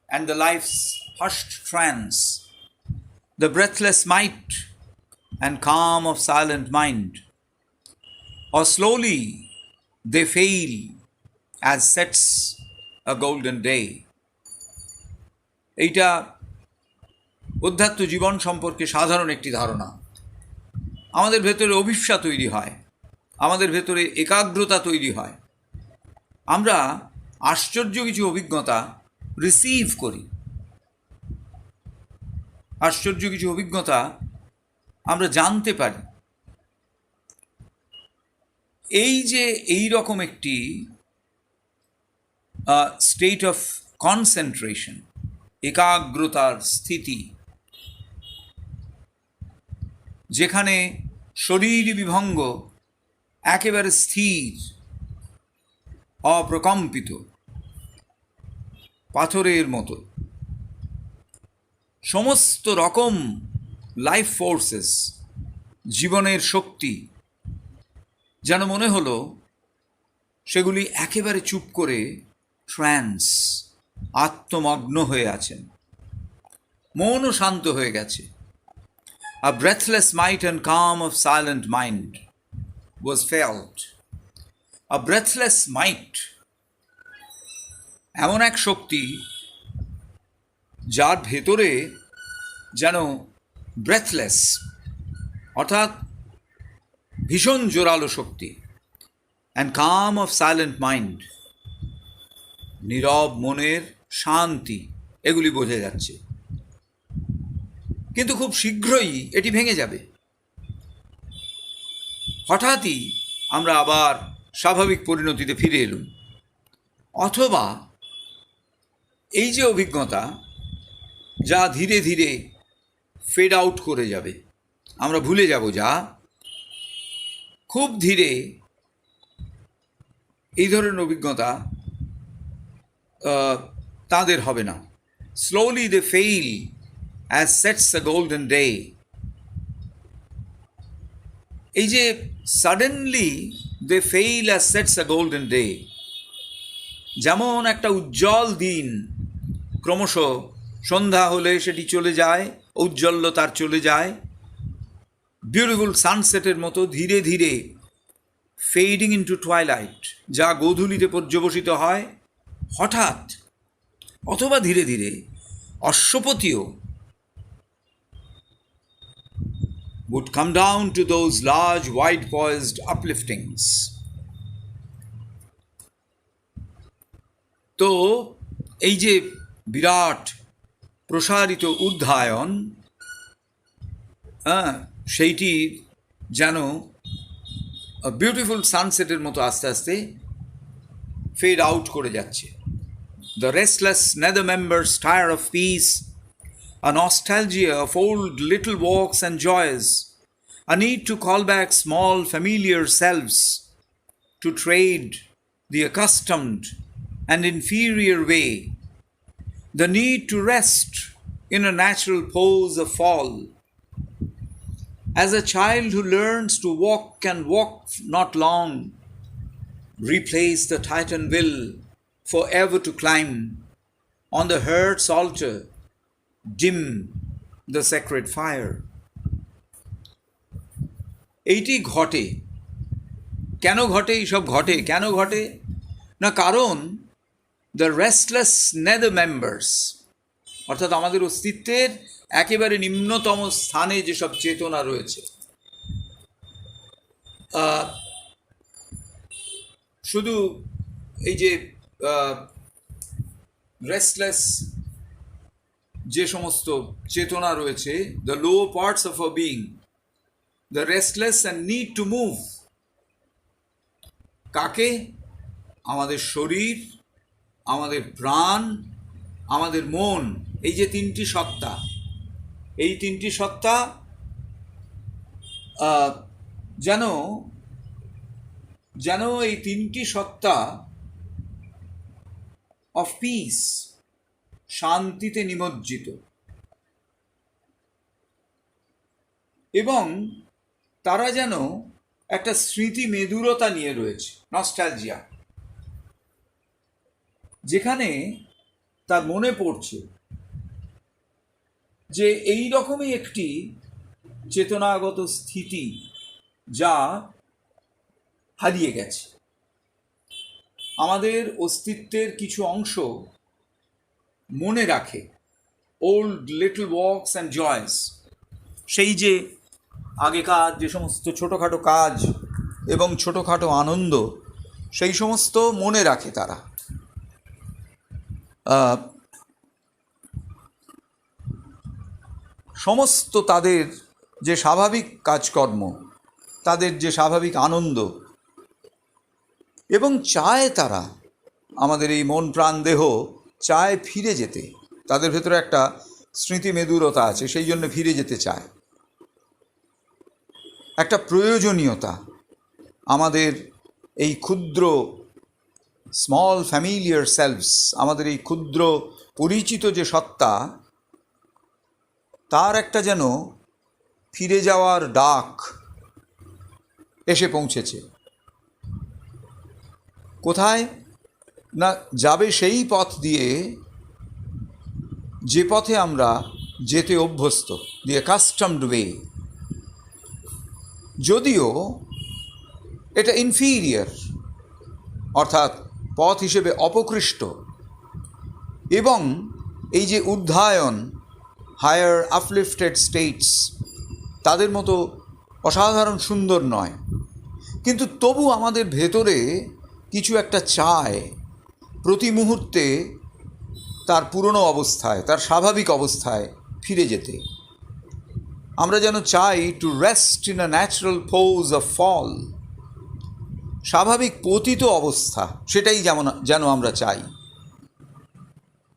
and the life's hushed trance, the breathless might and calm of silent mind, or slowly they fail as sets a golden day. এইটা অধ্যাত্ম জীবন সম্পর্কে সাধারণ একটি ধারণা। আমাদের ভেতরে অভিপ্সা তৈরি হয়, আমাদের ভেতরে একাগ্রতা তৈরি হয়, আমরা আশ্চর্য কিছু অভিজ্ঞতা রিসিভ করি, আশ্চর্য কিছু অভিজ্ঞতা আমরা জানতে পারি। এই যে এই রকম একটি স্টেট অফ কনসেন্ট্রেশন, একাগ্রতার স্থিতি, যেখানে শরীর বিভঙ্গ একেবারে স্থির, অপ্রকম্পিত, পাথরের মতো, সমস্ত রকম লাইফ ফোর্সেস, জীবনের শক্তি যেন মনে হলো সেগুলি একেবারে চুপ করে ট্রান্স, আত্মমগ্ন হয়ে আছেন, মনও শান্ত হয়ে গেছে। A breathless might and calm of silent mind was felt. A breathless might, এমন এক শক্তি যার ভেতরে যেন ব্রেথলেস, অর্থাৎ ভীষণ জোরালো শক্তি, and calm of silent mind, নীরব মনের শান্তি, এগুলি বোঝা যাচ্ছে। কিন্তু খুব শীঘ্রই এটি ভেঙে যাবে। হঠাৎই আমরা আবার স্বাভাবিক পরিণতিতে ফিরে এলুম, অথবা এই যে অভিজ্ঞতা যা ধীরে ধীরে ফেড আউট করে যাবে, আমরা ভুলে যাব, যা খুব ধীরে এই ধরনের অভিজ্ঞতা তাদের হবে না। Slowly they fail as sets a golden day. এই যে suddenly they fail as sets a golden day, যেমন একটা উজ্জ্বল দিন ক্রমশ সন্ধ্যা হলে সেটি চলে যায়, ঔজ্জ্বল্য তার চলে যায়, বিউটিফুল সানসেটের মতো ধীরে ধীরে ফেডিং ইনটু টুয়াইলাইট, যা গোধূলিতে পর্যবসিত হয় হঠাৎ, অথবা ধীরে ধীরে অশ্বপতিও would come down to those large, wide-poised upliftings. তো এই যে বিরাট প্রসারিত উদ্ধায়ন, সেইটি যেন বিউটিফুল সানসেটের মতো আস্তে আস্তে ফেড আউট করে যাচ্ছে। The restless nether members tire of peace, a nostalgia of old little walks and joys, a need to call back small familiar selves, to trade the accustomed and inferior way, the need to rest in a natural pose of fall. As a child who learns to walk and walk not long, replace the Titan will forever to climb, on the heart's altar dim the sacred fire. এইটি ঘটে। কেন ঘটে? এইসব ঘটে কেন ঘটে না, কারণ দ্য রেস্টলেস নেদার মেম্বার্স, অর্থাৎ আমাদের অস্তিত্বের একেবারে নিম্নতম স্থানে যেসব চেতনা রয়েছে, শুধু এই যে রেস্টলেস যে সমস্ত চেতনা রয়েছে, the low parts of a being, the restless and need to move. কাকে? আমাদের শরীর, আমাদের প্রাণ, আমাদের মন, এই যে তিনটি সত্তা, এই তিনটি সত্তা যেন যেন এই তিনটি সত্তা অফ পিস, শান্তিতে নিমজ্জিত, এবং তারা যেন একটা স্মৃতি মেদুরতা নিয়ে রয়েছে, নস্টালজিয়া, যেখানে তার মনে পড়ছে যে এই রকমই একটি চেতনাগত স্থিতি যা হারিয়ে গেছে। আমাদের অস্তিত্বের কিছু অংশ মনে রাখে old little walks and joys, সেই যে আগেকার যে সমস্ত ছোটোখাটো কাজ এবং ছোটোখাটো আনন্দ, সেই সমস্ত মনে রাখে তারা। সমস্ত তাদের যে স্বাভাবিক কাজকর্ম, তাদের যে স্বাভাবিক আনন্দ, এবং চায় তারা, আমাদের এই মন প্রাণ দেহ চায় ফিরে যেতে। তাদের ভেতরে একটা স্মৃতি মেদুরতা আছে, সেই জন্য ফিরে যেতে চায়। একটা প্রয়োজনীয়তা, আমাদের এই ক্ষুদ্র স্মল ফ্যামিলিয়ার সেলভস, আমাদের এই ক্ষুদ্র পরিচিত যে সত্তা, তার একটা যেন ফিরে যাওয়ার ডাক এসে পৌঁছেছে। কোথায় না যাবে সেই পথ দিয়ে যে পথে আমরা যেতে অভ্যস্ত, দি অ্যাকাস্টমড ওয়ে। যদিও এটা ইনফিরিয়ার, অর্থাৎ পথ হিসেবে অপকৃষ্ট, এবং এই যে উদ্ধায়ন, হায়ার আপলিফটেড স্টেটস, তাদের মতো অসাধারণ সুন্দর নয়, কিন্তু তবু আমাদের ভেতরে কিছু একটা চায় প্রতি মুহূর্তে তার পুরনো অবস্থায়, তার স্বাভাবিক অবস্থায় ফিরে যেতে। আমরা যেন চাই to rest in a natural pose of fall, স্বাভাবিক পতিত অবস্থা, সেটাই যেন আমরা চাই।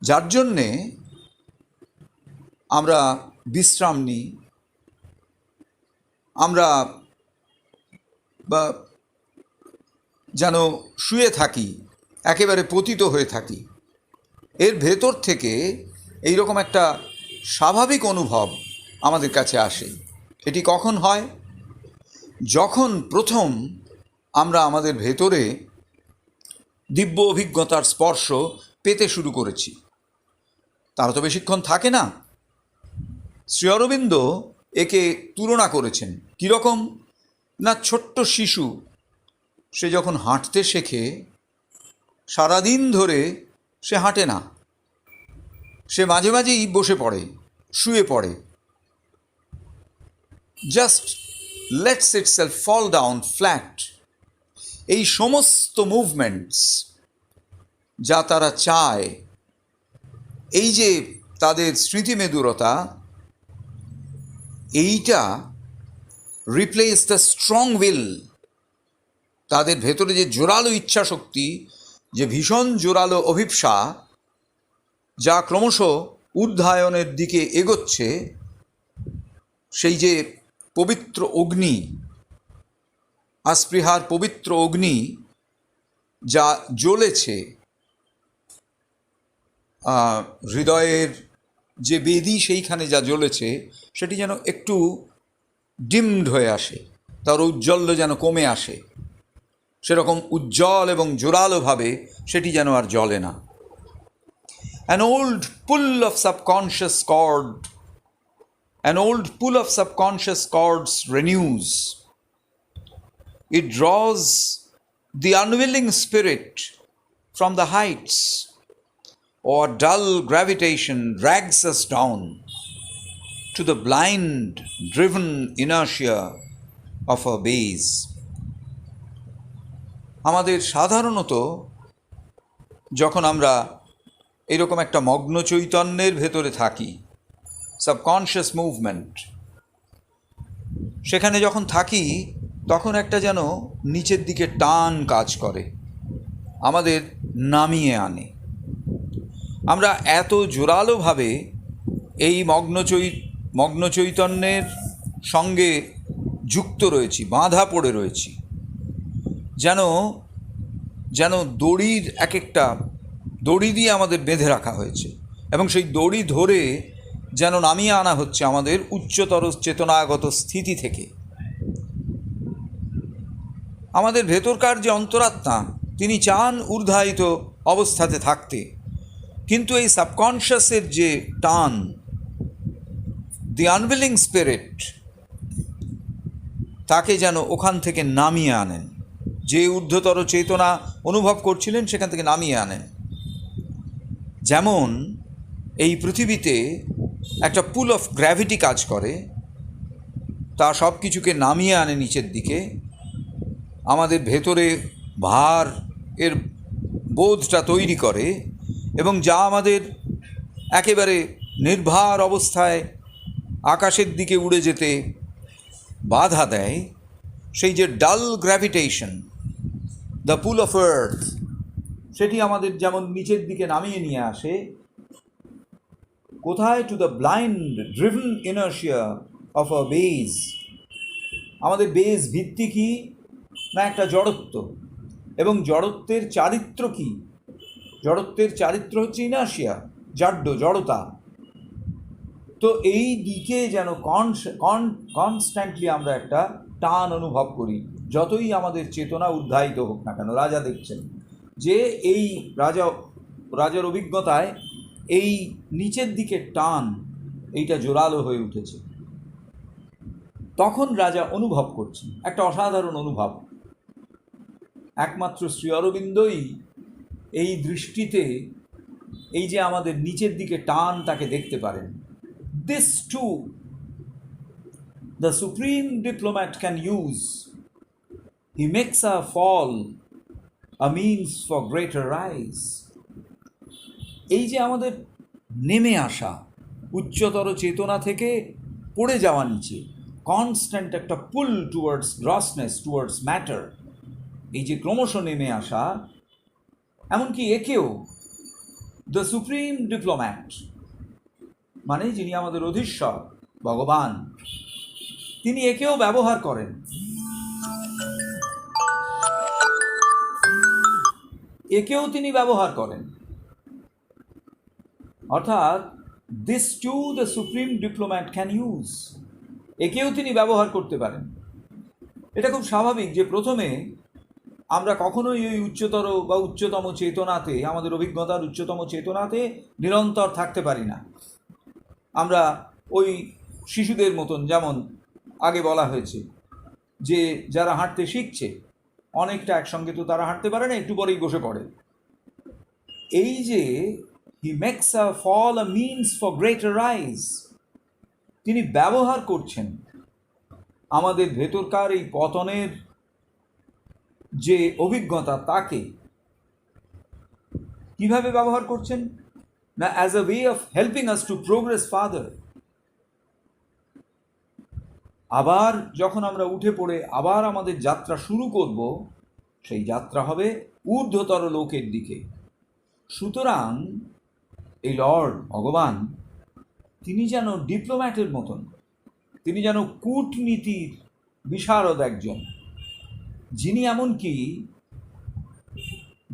যার জন্যে আমরা বিশ্রাম নিই, আমরা যেন শুয়ে থাকি, একেবারে পতিত হয়ে থাকি। এর ভেতর থেকে এই রকম একটা স্বাভাবিক অনুভব আমাদের কাছে আসে। এটি কখন হয়? যখন প্রথম আমরা আমাদের ভেতরে দিব্য অভিজ্ঞতার স্পর্শ পেতে শুরু করেছি। তারা তো বেশিক্ষণ থাকে না। শ্রী অরবিন্দ একে তুলনা করেছেন কীরকম না, ছোট্ট শিশু সে যখন হাঁটতে শেখে, সারাদিন ধরে সে হাঁটে না, সে মাঝে মাঝেই বসে পড়ে, শুয়ে পড়ে, just lets itself fall down flat. এই সমস্ত মুভমেন্টস যা তারা চায়, এই যে তাদের স্মৃতিমেদুরতা, এইটা রিপ্লেস দ্য স্ট্রং উইল, তাদের ভেতরে যে জোরালো ইচ্ছা শক্তি, যে ভীষণ জোরালো অভিপ্সা, যা ক্রমশ উদ্ধায়নের দিকে এগোচ্ছে, সেই যে পবিত্র অগ্নি, আসপৃহার পবিত্র অগ্নি যা জ্বলেছে, হৃদয়ের যে বেদী সেইখানে যা জ্বলেছে, সেটি যেন একটু ডিমড হয়ে আসে, তার ঔজ্জ্বল্য যেন কমে আসে। সেরকম উজ্জ্বল এবং জোরালোভাবে সেটি যেন আর জ্বলে না। An old pull of subconscious chords renews. It draws the unwilling spirit from the heights, or dull gravitation drags us down to the blind, driven inertia of our base. আমাদের সাধারণত যখন আমরা এরকম একটা মগ্ন চৈতন্যের ভেতরে থাকি, সাবকনশিয়াস মুভমেন্ট, সেখানে যখন থাকি তখন একটা যেন নিচের দিকে টান কাজ করে, আমাদের নামিয়ে আনে। আমরা এত জোরালোভাবে এই মগ্ন চৈতন্যের সঙ্গে যুক্ত রয়েছি, বাঁধা পড়ে রয়েছি, যেন যেন দড়ির এক একটা দড়ি দিয়ে আমাদের বেঁধে রাখা হয়েছে, এবং সেই দড়ি ধরে যেন নামিয়ে আনা হচ্ছে আমাদের উচ্চতর চেতনাগত স্থিতি থেকে। আমাদের ভেতরকার যে অন্তরাত্মা, তিনি চান ঊর্ধ্বায়িত অবস্থাতে থাকতে, কিন্তু এই সাবকনশিয়াসের যে টান, দি আনউইলিং স্পিরিট, তাকে যেন ওখান থেকে নামিয়ে আনেন, যে ঊর্ধ্বতর চেতনা অনুভব করছিলেন সেখান থেকে নামিয়ে আনেন। যেমন এই পৃথিবীতে একটা পুল অফ গ্র্যাভিটি কাজ করে, তা সব কিছুকে নামিয়ে আনে নিচের দিকে, আমাদের ভেতরে ভার এর বোধটা তৈরি করে, এবং যা আমাদের একেবারে নির্ভার অবস্থায় আকাশের দিকে উড়ে যেতে বাধা দেয়, সেই যে dull gravitation, the pull of earth, সেটি আমাদের যেমন নিচের দিকে নামিয়ে নিয়ে আসে। কোথায়? To the blind driven inertia of a base. আমাদের বেজ ভিত্তি কি না? একটা জড়ত্ব, এবং জড়ত্বের চারিত্র কি? জড়ত্বের চারিত্র হচ্ছে ইনার্শিয়া, জড়তা। তো এই দিকে যেন কনস্ট্যান্টলি আমরা একটা টান অনুভব করি, যতই আমাদের চেতনা উদ্ধায়িত হোক না কেন। রাজা দেখছেন যে এই রাজার অভিজ্ঞতায় এই নিচের দিকে টান, এইটা জোরালো হয়ে উঠেছে। তখন রাজা অনুভব করছেন একটা অসাধারণ অনুভব। একমাত্র শ্রী অরবিন্দই এই দৃষ্টিতে এই যে আমাদের নিচের দিকে টান, তাকে দেখতে পারেন। This too the supreme diplomat can use. He makes our fall a means for greater rise. এই যে আমাদের নেমে আসা, উচ্চতর চেতনা থেকে পড়ে যাওয়া নিচে, কনস্ট্যান্ট একটা পুল টুয়ার্ডস গ্রসনেস, টুয়ার্ডস ম্যাটার, এই যে ক্রমশ নেমে আসা, এমনকি একেও দ্য সুপ্রিম ডিপ্লোম্যাট, মানে যিনি আমাদের অধীশ্বর ভগবান, তিনি একেও ব্যবহার করেন। একেও তিনি ব্যবহার করেন। অর্থাৎ this too the supreme diplomat can use, একেও তিনি ব্যবহার করতে পারেন। এটা খুব স্বাভাবিক যে প্রথমে আমরা কখনোই ওই উচ্চতর বা উচ্চতম চেতনাতে, আমাদের অভিজ্ঞতার উচ্চতম চেতনাতে নিরন্তর থাকতে পারি না। আমরা ওই শিশুদের মতন, যেমন আগে বলা হয়েছে যে যারা হাঁটতে শিখছে, অনেকটা একসঙ্গে তো তারা হাঁটতে পারে না, একটু পরেই বসে পড়ে। এই যে he makes a fall a means for greater rise, তিনি ব্যবহার করছেন আমাদের ভেতরকার এই পতনের যে অভিজ্ঞতা, তাকে কিভাবে ব্যবহার করছেন না? As a way of helping us to progress further. আবার যখন আমরা উঠে পড়ে আবার আমাদের যাত্রা শুরু করব, সেই যাত্রা হবে ঊর্ধ্বতর লোকের দিকে। সুতরাং এই লর্ড ভগবান, তিনি যেন ডিপ্লোম্যাটের মতন, তিনি যেন কূটনীতির বিশারদ একজন, যিনি এমনকি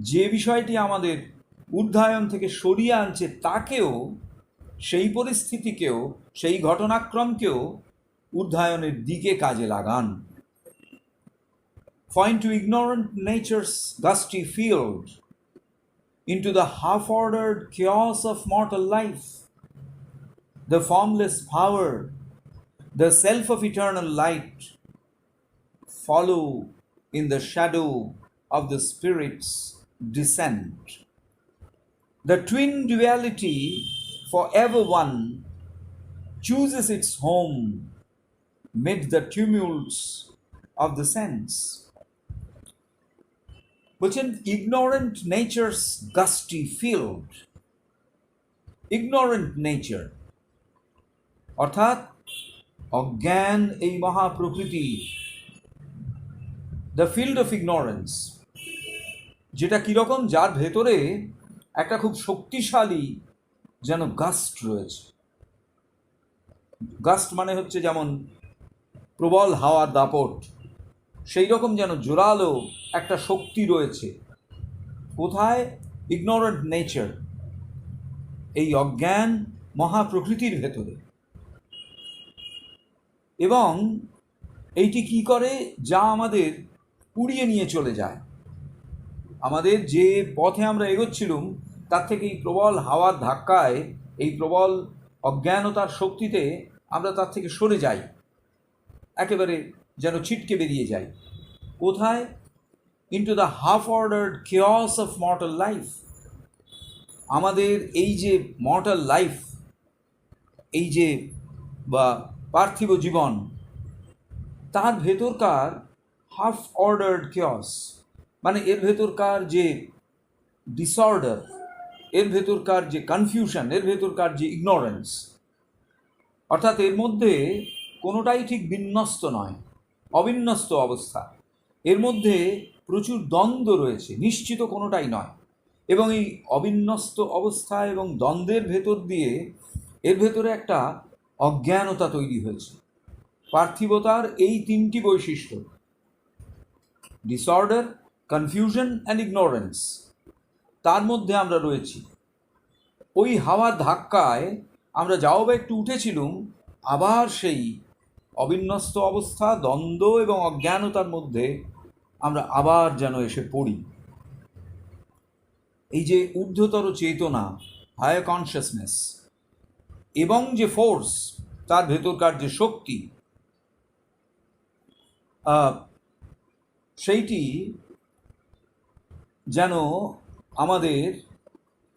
যে বিষয়টি আমাদের ঊর্ধ্বায়ন থেকে সরিয়ে আনছে, তাকেও, সেই পরিস্থিতিকেও, সেই ঘটনাক্রমকেও ঊর্ধ্বায়নের দিকে কাজে লাগান। For into ignorant nature's gusty field, into the half-ordered chaos of mortal life, the formless power, the self of eternal light, follow in the shadow of the Spirit's descent. The twin duality, forever one, chooses its home mid the tumults of the sense. বলছেন ignorant nature's gusty field, ignorant nature অর্থাৎ অজ্ঞান এই মহাপ্রকৃতি, দ্য ফিল্ড অফ ইগনোরেন্স, যেটা কীরকম, যার ভেতরে একটা খুব শক্তিশালী যেন গাস্ট রয়েছে। গাস্ট মানে হচ্ছে যেমন প্রবল হাওয়ার দাপট, সেই রকম যেন জোরালো একটা শক্তি রয়েছে। কোথায়? ইগনোরেন্ট নেচার, এই অজ্ঞান মহাপ্রকৃতির ভেতরে। এবং এইটি কি করে? যা আমাদের উড়িয়ে নিয়ে চলে যায়। আমাদের যে পথে আমরা এগোচ্ছিলুম তার থেকে এই প্রবল হাওয়ার ধাক্কায়, এই প্রবল অজ্ঞানতার শক্তিতে আমরা তার থেকে সরে যাই, একেবারে যেন ছিটকে বেরিয়ে যাই। কোথায়? Into the half ordered chaos of mortal life. আমাদের এই যে মর্টাল লাইফ, এই যে বা পার্থিব জীবন, তার ভেতরকার হাফ অর্ডার্ড কেয়স, মানে এর ভেতরকার যে ডিসঅর্ডার, এর ভেতরকার যে কনফিউশন, এর ভেতরকার যে ইগনোরেন্স, অর্থাৎ এর মধ্যে কোনোটাই ঠিক বিন্যস্ত নয়, অবিন্যস্ত অবস্থা। এর মধ্যে প্রচুর দ্বন্দ্ব রয়েছে, নিশ্চিত কোনোটাই নয়। এবং এই অবিন্যস্ত অবস্থা এবং দ্বন্দ্বের ভেতর দিয়ে এর ভেতরে একটা অজ্ঞানতা তৈরি হয়েছে। পার্থিবতার এই তিনটি বৈশিষ্ট্য, ডিসঅর্ডার, কনফিউশন অ্যান্ড ইগনোরেন্স, তার মধ্যে আমরা রয়েছি। ওই হাওয়ার ধাক্কায় আমরা যাও বা একটু উঠেছিলুম, আবার সেই অবিন্যস্ত অবস্থা, দ্বন্দ্ব এবং অজ্ঞানতার মধ্যে আমরা আবার যেন এসে পড়ি। এই যে ঊর্ধ্বতর চেতনা, হায়ার কনসিয়াসনেস, এবং যে ফোর্স, তার ভেতরকার যে শক্তি, সেইটি যেন আমাদের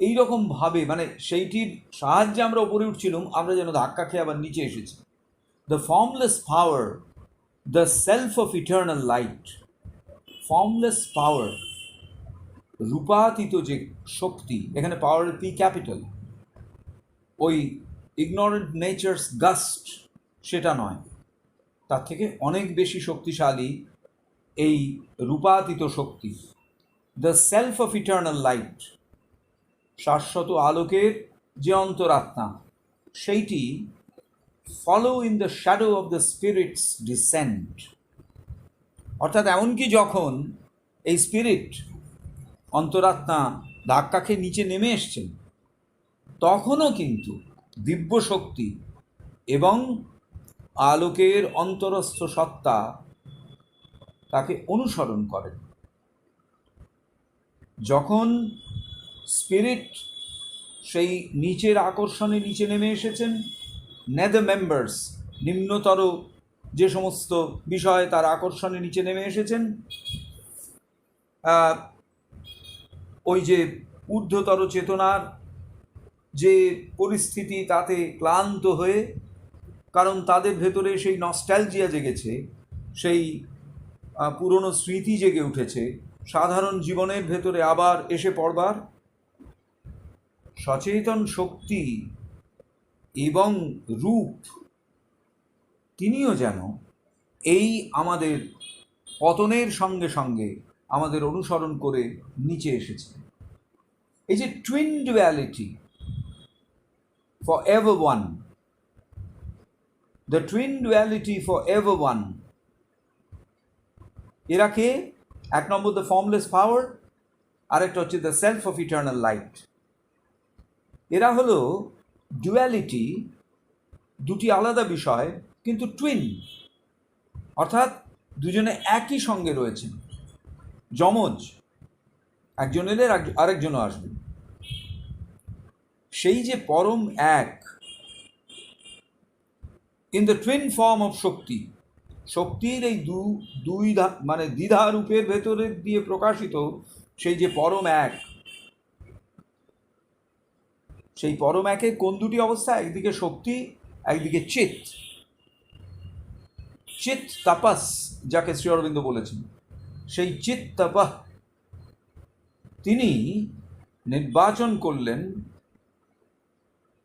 এই রকমভাবে, মানে সেইটির সাহায্যে আমরা উপরে উঠছিলাম, আমরা যেন ধাক্কা খেয়ে আবার নিচে এসেছি। The formless power, the self of eternal light. Formless power, রূপাতীত যে শক্তি, এখানে পাওয়ারের পি ক্যাপিটাল, ওই ইগনোরেন্ট নেচারস গাস্ট সেটা নয়, তার থেকে অনেক বেশি শক্তিশালী এই রূপাতীত শক্তি। The self of eternal light, শাশ্বত আলোকের যে অন্তরাত্মা, সেইটি follow in the shadow of the spirit's descent. অর্থাৎ এমনকি যখন এই স্পিরিট, অন্তরাত্মা ধাক্কা খেয়ে নিচে নেমে এসছেন, তখনও কিন্তু দিব্য শক্তি এবং আলোকের অন্তরস্থ সত্তা তাকে অনুসরণ করেন। যখন স্পিরিট সেই নিচের আকর্ষণে নিচে নেমে এসেছেন, নেদার মেম্বার্স, নিম্নতর যে সমস্ত বিষয় তার আকর্ষণে নিচে নেমে এসেছেন, ওই যে ঊর্ধ্বতর চেতনার যে পরিস্থিতি, তাতে ক্লান্ত হয়ে, কারণ তাদের ভেতরে সেই নস্টালজিয়া জেগেছে, সেই পুরনো স্মৃতি জেগে উঠেছে, সাধারণ জীবনের ভেতরে আবার এসে পড়বার সচেতন শক্তি এবং রূপ, তিনিও যেন এই আমাদের পতনের সঙ্গে সঙ্গে আমাদের অনুসরণ করে নিচে এসেছে। এই যে twin duality, for ever one, the twin duality for ever one, এরা কে? এক নম্বর দ্য ফর্মলেস পাওয়ার, আরেকটা হচ্ছে the self of eternal light. এরা হলো ডুয়ালিটি, দুটি আলাদা বিষয় কিন্তু টুইন, অর্থাৎ দুজনে একই সঙ্গে রয়েছেন, যমজ, একজন এলে আরেকজনও আসবেন। সেই যে পরম এক, in the twin form of Shakti, শক্তির এই দুই মানে দ্বিধা রূপের ভেতরে দিয়ে প্রকাশিত সেই যে পরম এক, সেই পরম একের কোন দুটি অবস্থা? একদিকে শক্তি, একদিকে চিৎ। চিৎ তাপাস, যাকে শ্রী অরবিন্দ বলেছেন, সেই চিৎ তাপাহ তিনি নির্বাচন করলেন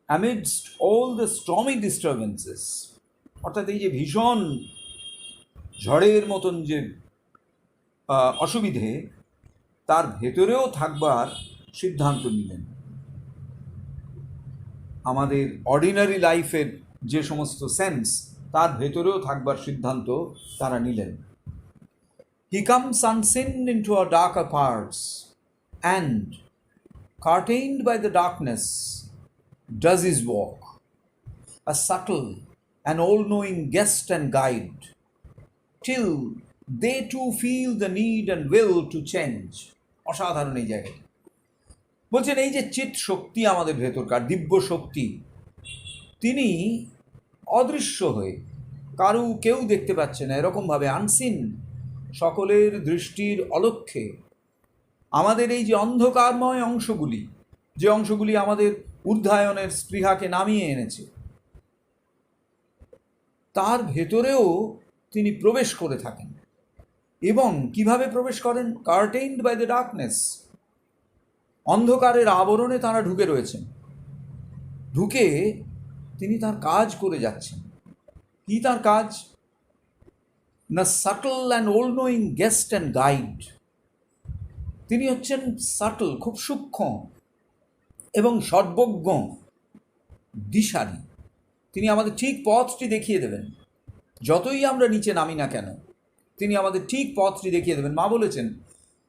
amidst all the stormy disturbances অর্থাৎ এই যে ভীষণ ঝড়ের মতন যে অসুবিধে, তার ভেতরেও থাকবার সিদ্ধান্ত নিলেন। আমাদের অর্ডিনারি লাইফের যে সমস্ত সেন্স, তার ভেতরেও থাকবার সিদ্ধান্ত তারা নিলেন। He comes unseen into our darker parts and, curtained by the darkness, does his walk, a subtle and all-knowing guest and guide, till they too feel the need and will to change. অসাধারণ এই জায়গাটা। বলছেন এই যে চিৎ শক্তি আমাদের ভেতরকার দিব্য শক্তি, তিনি অদৃশ্য হয়ে কেউ দেখতে পাচ্ছে না এরকমভাবে আনসিন, সকলের দৃষ্টির অলক্ষ্যে আমাদের এই যে অন্ধকারময় অংশগুলি, যে অংশগুলি আমাদের ঊর্ধ্বায়নের স্পৃহাকে নামিয়ে এনেছে, তার ভেতরেও তিনি প্রবেশ করে থাকেন। এবং কিভাবে প্রবেশ করেন? কার্টেইনড বাই দ্য ডার্কনেস, অন্ধকারের আবরণে তারা ঢুকে রয়েছেন, ঢুকে তিনি তার কাজ করে যাচ্ছেন। কি তার কাজ? না সাটল অ্যান্ড ওল নোয়িং গেস্ট অ্যান্ড গাইড। তিনি হচ্ছেন সাটল, খুব সূক্ষ্ম এবং সর্বজ্ঞ দিশারি। তিনি আমাদের ঠিক পথটি দেখিয়ে দেবেন। যতই আমরা নিচে নামি না কেন, তিনি আমাদের ঠিক পথটি দেখিয়ে দেবেন। মা বলেছেন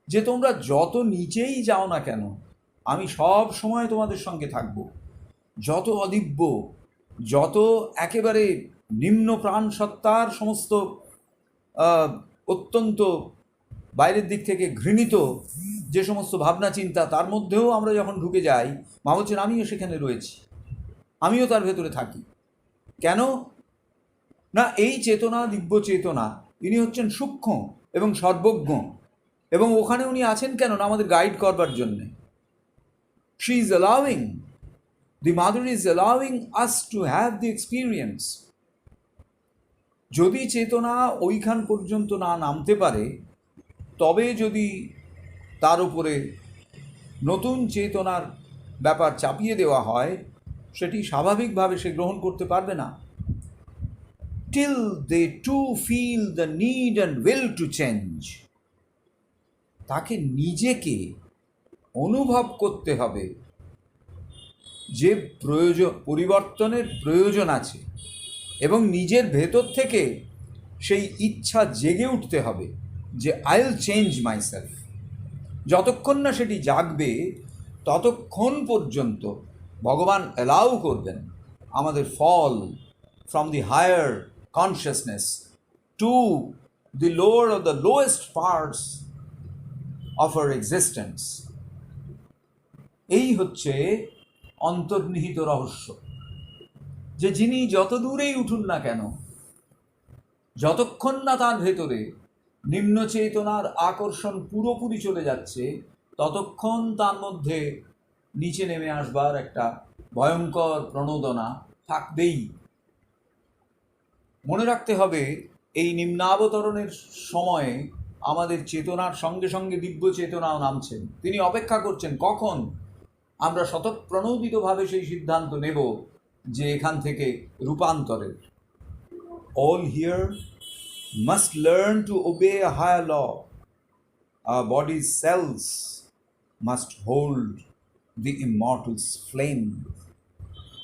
যে তোমরা যত নিচেই যাও না কেন, আমি সব সময় তোমাদের সঙ্গে থাকব। যত অদিব্য, যত একেবারে নিম্ন প্রাণ সত্তার সমস্ত অত্যন্ত বাইরের দিক থেকে ঘৃণিত যে সমস্ত ভাবনা চিন্তা, তার মধ্যেও আমরা যখন ঢুকে যাই, মা বলছেন আমিও সেখানে রয়েছি, আমিও তার ভেতরে থাকি। কেন না? এই চেতনা, দিব্য চেতনা, ইনি হচ্ছেন সূক্ষ্ম এবং সর্বজ্ঞ, এবং ওখানে উনি আছেন কেন না আমাদের গাইড করবার জন্যে। She is allowing, the mother is allowing us to have the experience. যদি চেতনা ওইখান পর্যন্ত না নামতে পারে, তবে যদি তার উপরে নতুন চেতনার ব্যাপার চাপিয়ে দেওয়া হয়, সেটি স্বাভাবিকভাবে সে গ্রহণ করতে পারবে না। till they too feel the need and will to change. তাকে নিজেকে অনুভব করতে হবে যে পরিবর্তনের প্রয়োজন আছে, এবং নিজের ভেতর থেকে সেই ইচ্ছা জেগে উঠতে হবে যে আই উইল চেঞ্জ মাইসেলফ। যতক্ষণ না সেটি জাগবে, ততক্ষণ পর্যন্ত ভগবান অ্যালাউ করবেন আমাদের ফল from the higher consciousness to the lower of the lowest parts of our existence. এই হচ্ছে অন্তর্নিহিত রহস্য, যে যিনি যত দূরেই উঠুন না কেন, যতক্ষণ না তার ভেতরে নিম্ন চেতনার আকর্ষণ পুরোপুরি চলে যাচ্ছে, ততক্ষণ তার মধ্যে নিচে নেমে আসবার একটা ভয়ঙ্কর প্রণোদনা থাকবেই। মনে রাখতে হবে, এই নিম্নাবতরণের সময়ে আমাদের চেতনার সঙ্গে সঙ্গে দিব্য চেতনাও নামছেন। তিনি অপেক্ষা করছেন কখন আমরা স্বতঃপ্রণোদিতভাবে সেই সিদ্ধান্ত নেব যে এখান থেকে রূপান্তরের। All here must learn to obey a higher law. Our body's cells must hold the immortal's flame.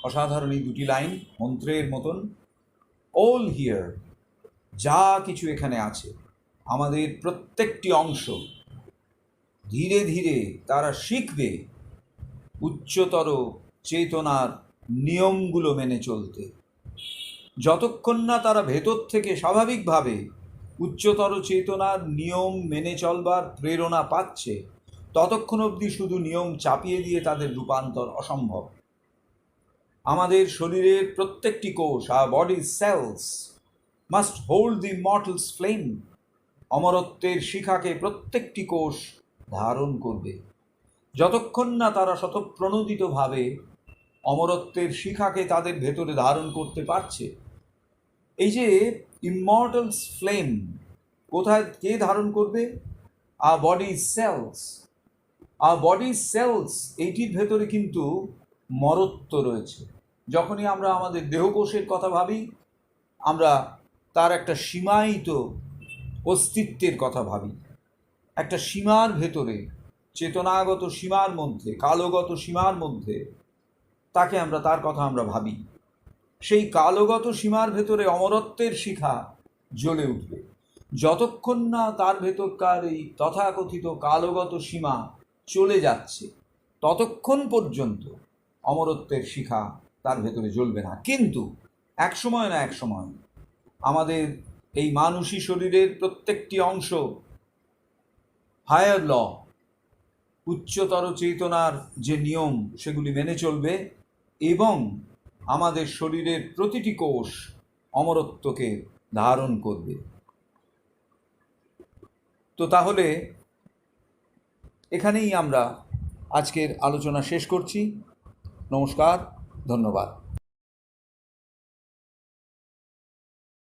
অসাধারণ এই দুটি লাইন, মন্ত্রের মতন। All here, যা কিছু এখানে আছে, আমাদের প্রত্যেকটি অংশ ধীরে ধীরে তারা শিখবে উচ্চতর চেতনার নিয়মগুলো মেনে চলতে। যতক্ষণ না তারা ভেতর থেকে স্বাভাবিকভাবে উচ্চতর চেতনার নিয়ম মেনে চলবার প্রেরণা পাচ্ছে, ততক্ষণ অবধি শুধু নিয়ম চাপিয়ে দিয়ে তাদের রূপান্তর অসম্ভব। আমাদের শরীরের প্রত্যেকটি কোষ, our body's cells must hold the immortal's flame. অমরত্বের শিখাকে প্রত্যেকটি কোষ ধারণ করবে। যতক্ষণ না তারা স্বতঃপ্রণোদিতভাবে অমরত্বের শিখাকে তাদের ভেতরে ধারণ করতে পারছে। এই যে ইমর্টালস ফ্লেম কোথায় কে ধারণ করবে? our body's cells. our body's cells, এইটির ভেতরে কিন্তু মরত্ব রয়েছে। যখনই আমরা আমাদের দেহকোষের কথা ভাবি, আমরা তার একটা সীমায়িত অস্তিত্বের কথা ভাবি, একটা সীমার ভেতরে, চেতনাগত সীমার মধ্যে, কালগত সীমার মধ্যে তাকে আমরা, তার কথা আমরা ভাবি। সেই কালগত সীমার ভেতরে অমরত্বের শিখা জ্বলে উঠবে। যতক্ষণ না তার ভেতরকার এই তথাকথিত কালগত সীমা চলে যাচ্ছে, ততক্ষণ পর্যন্ত অমরত্বের শিখা তার ভেতরে জ্বলবে না। কিন্তু এক সময় না এক সময় আমাদের এই মানুষী শরীরের প্রত্যেকটি অংশ হায়ার ল, উচ্চতর চেতনার যে নিয়ম সেগুলি মেনে চলবে এবং আমাদের শরীরের প্রতিটি কোষ অমরত্বকে ধারণ করবে। তো তাহলে এখানেই আমরা আজকের আলোচনা শেষ করছি। নমস্কার, ধন্যবাদ।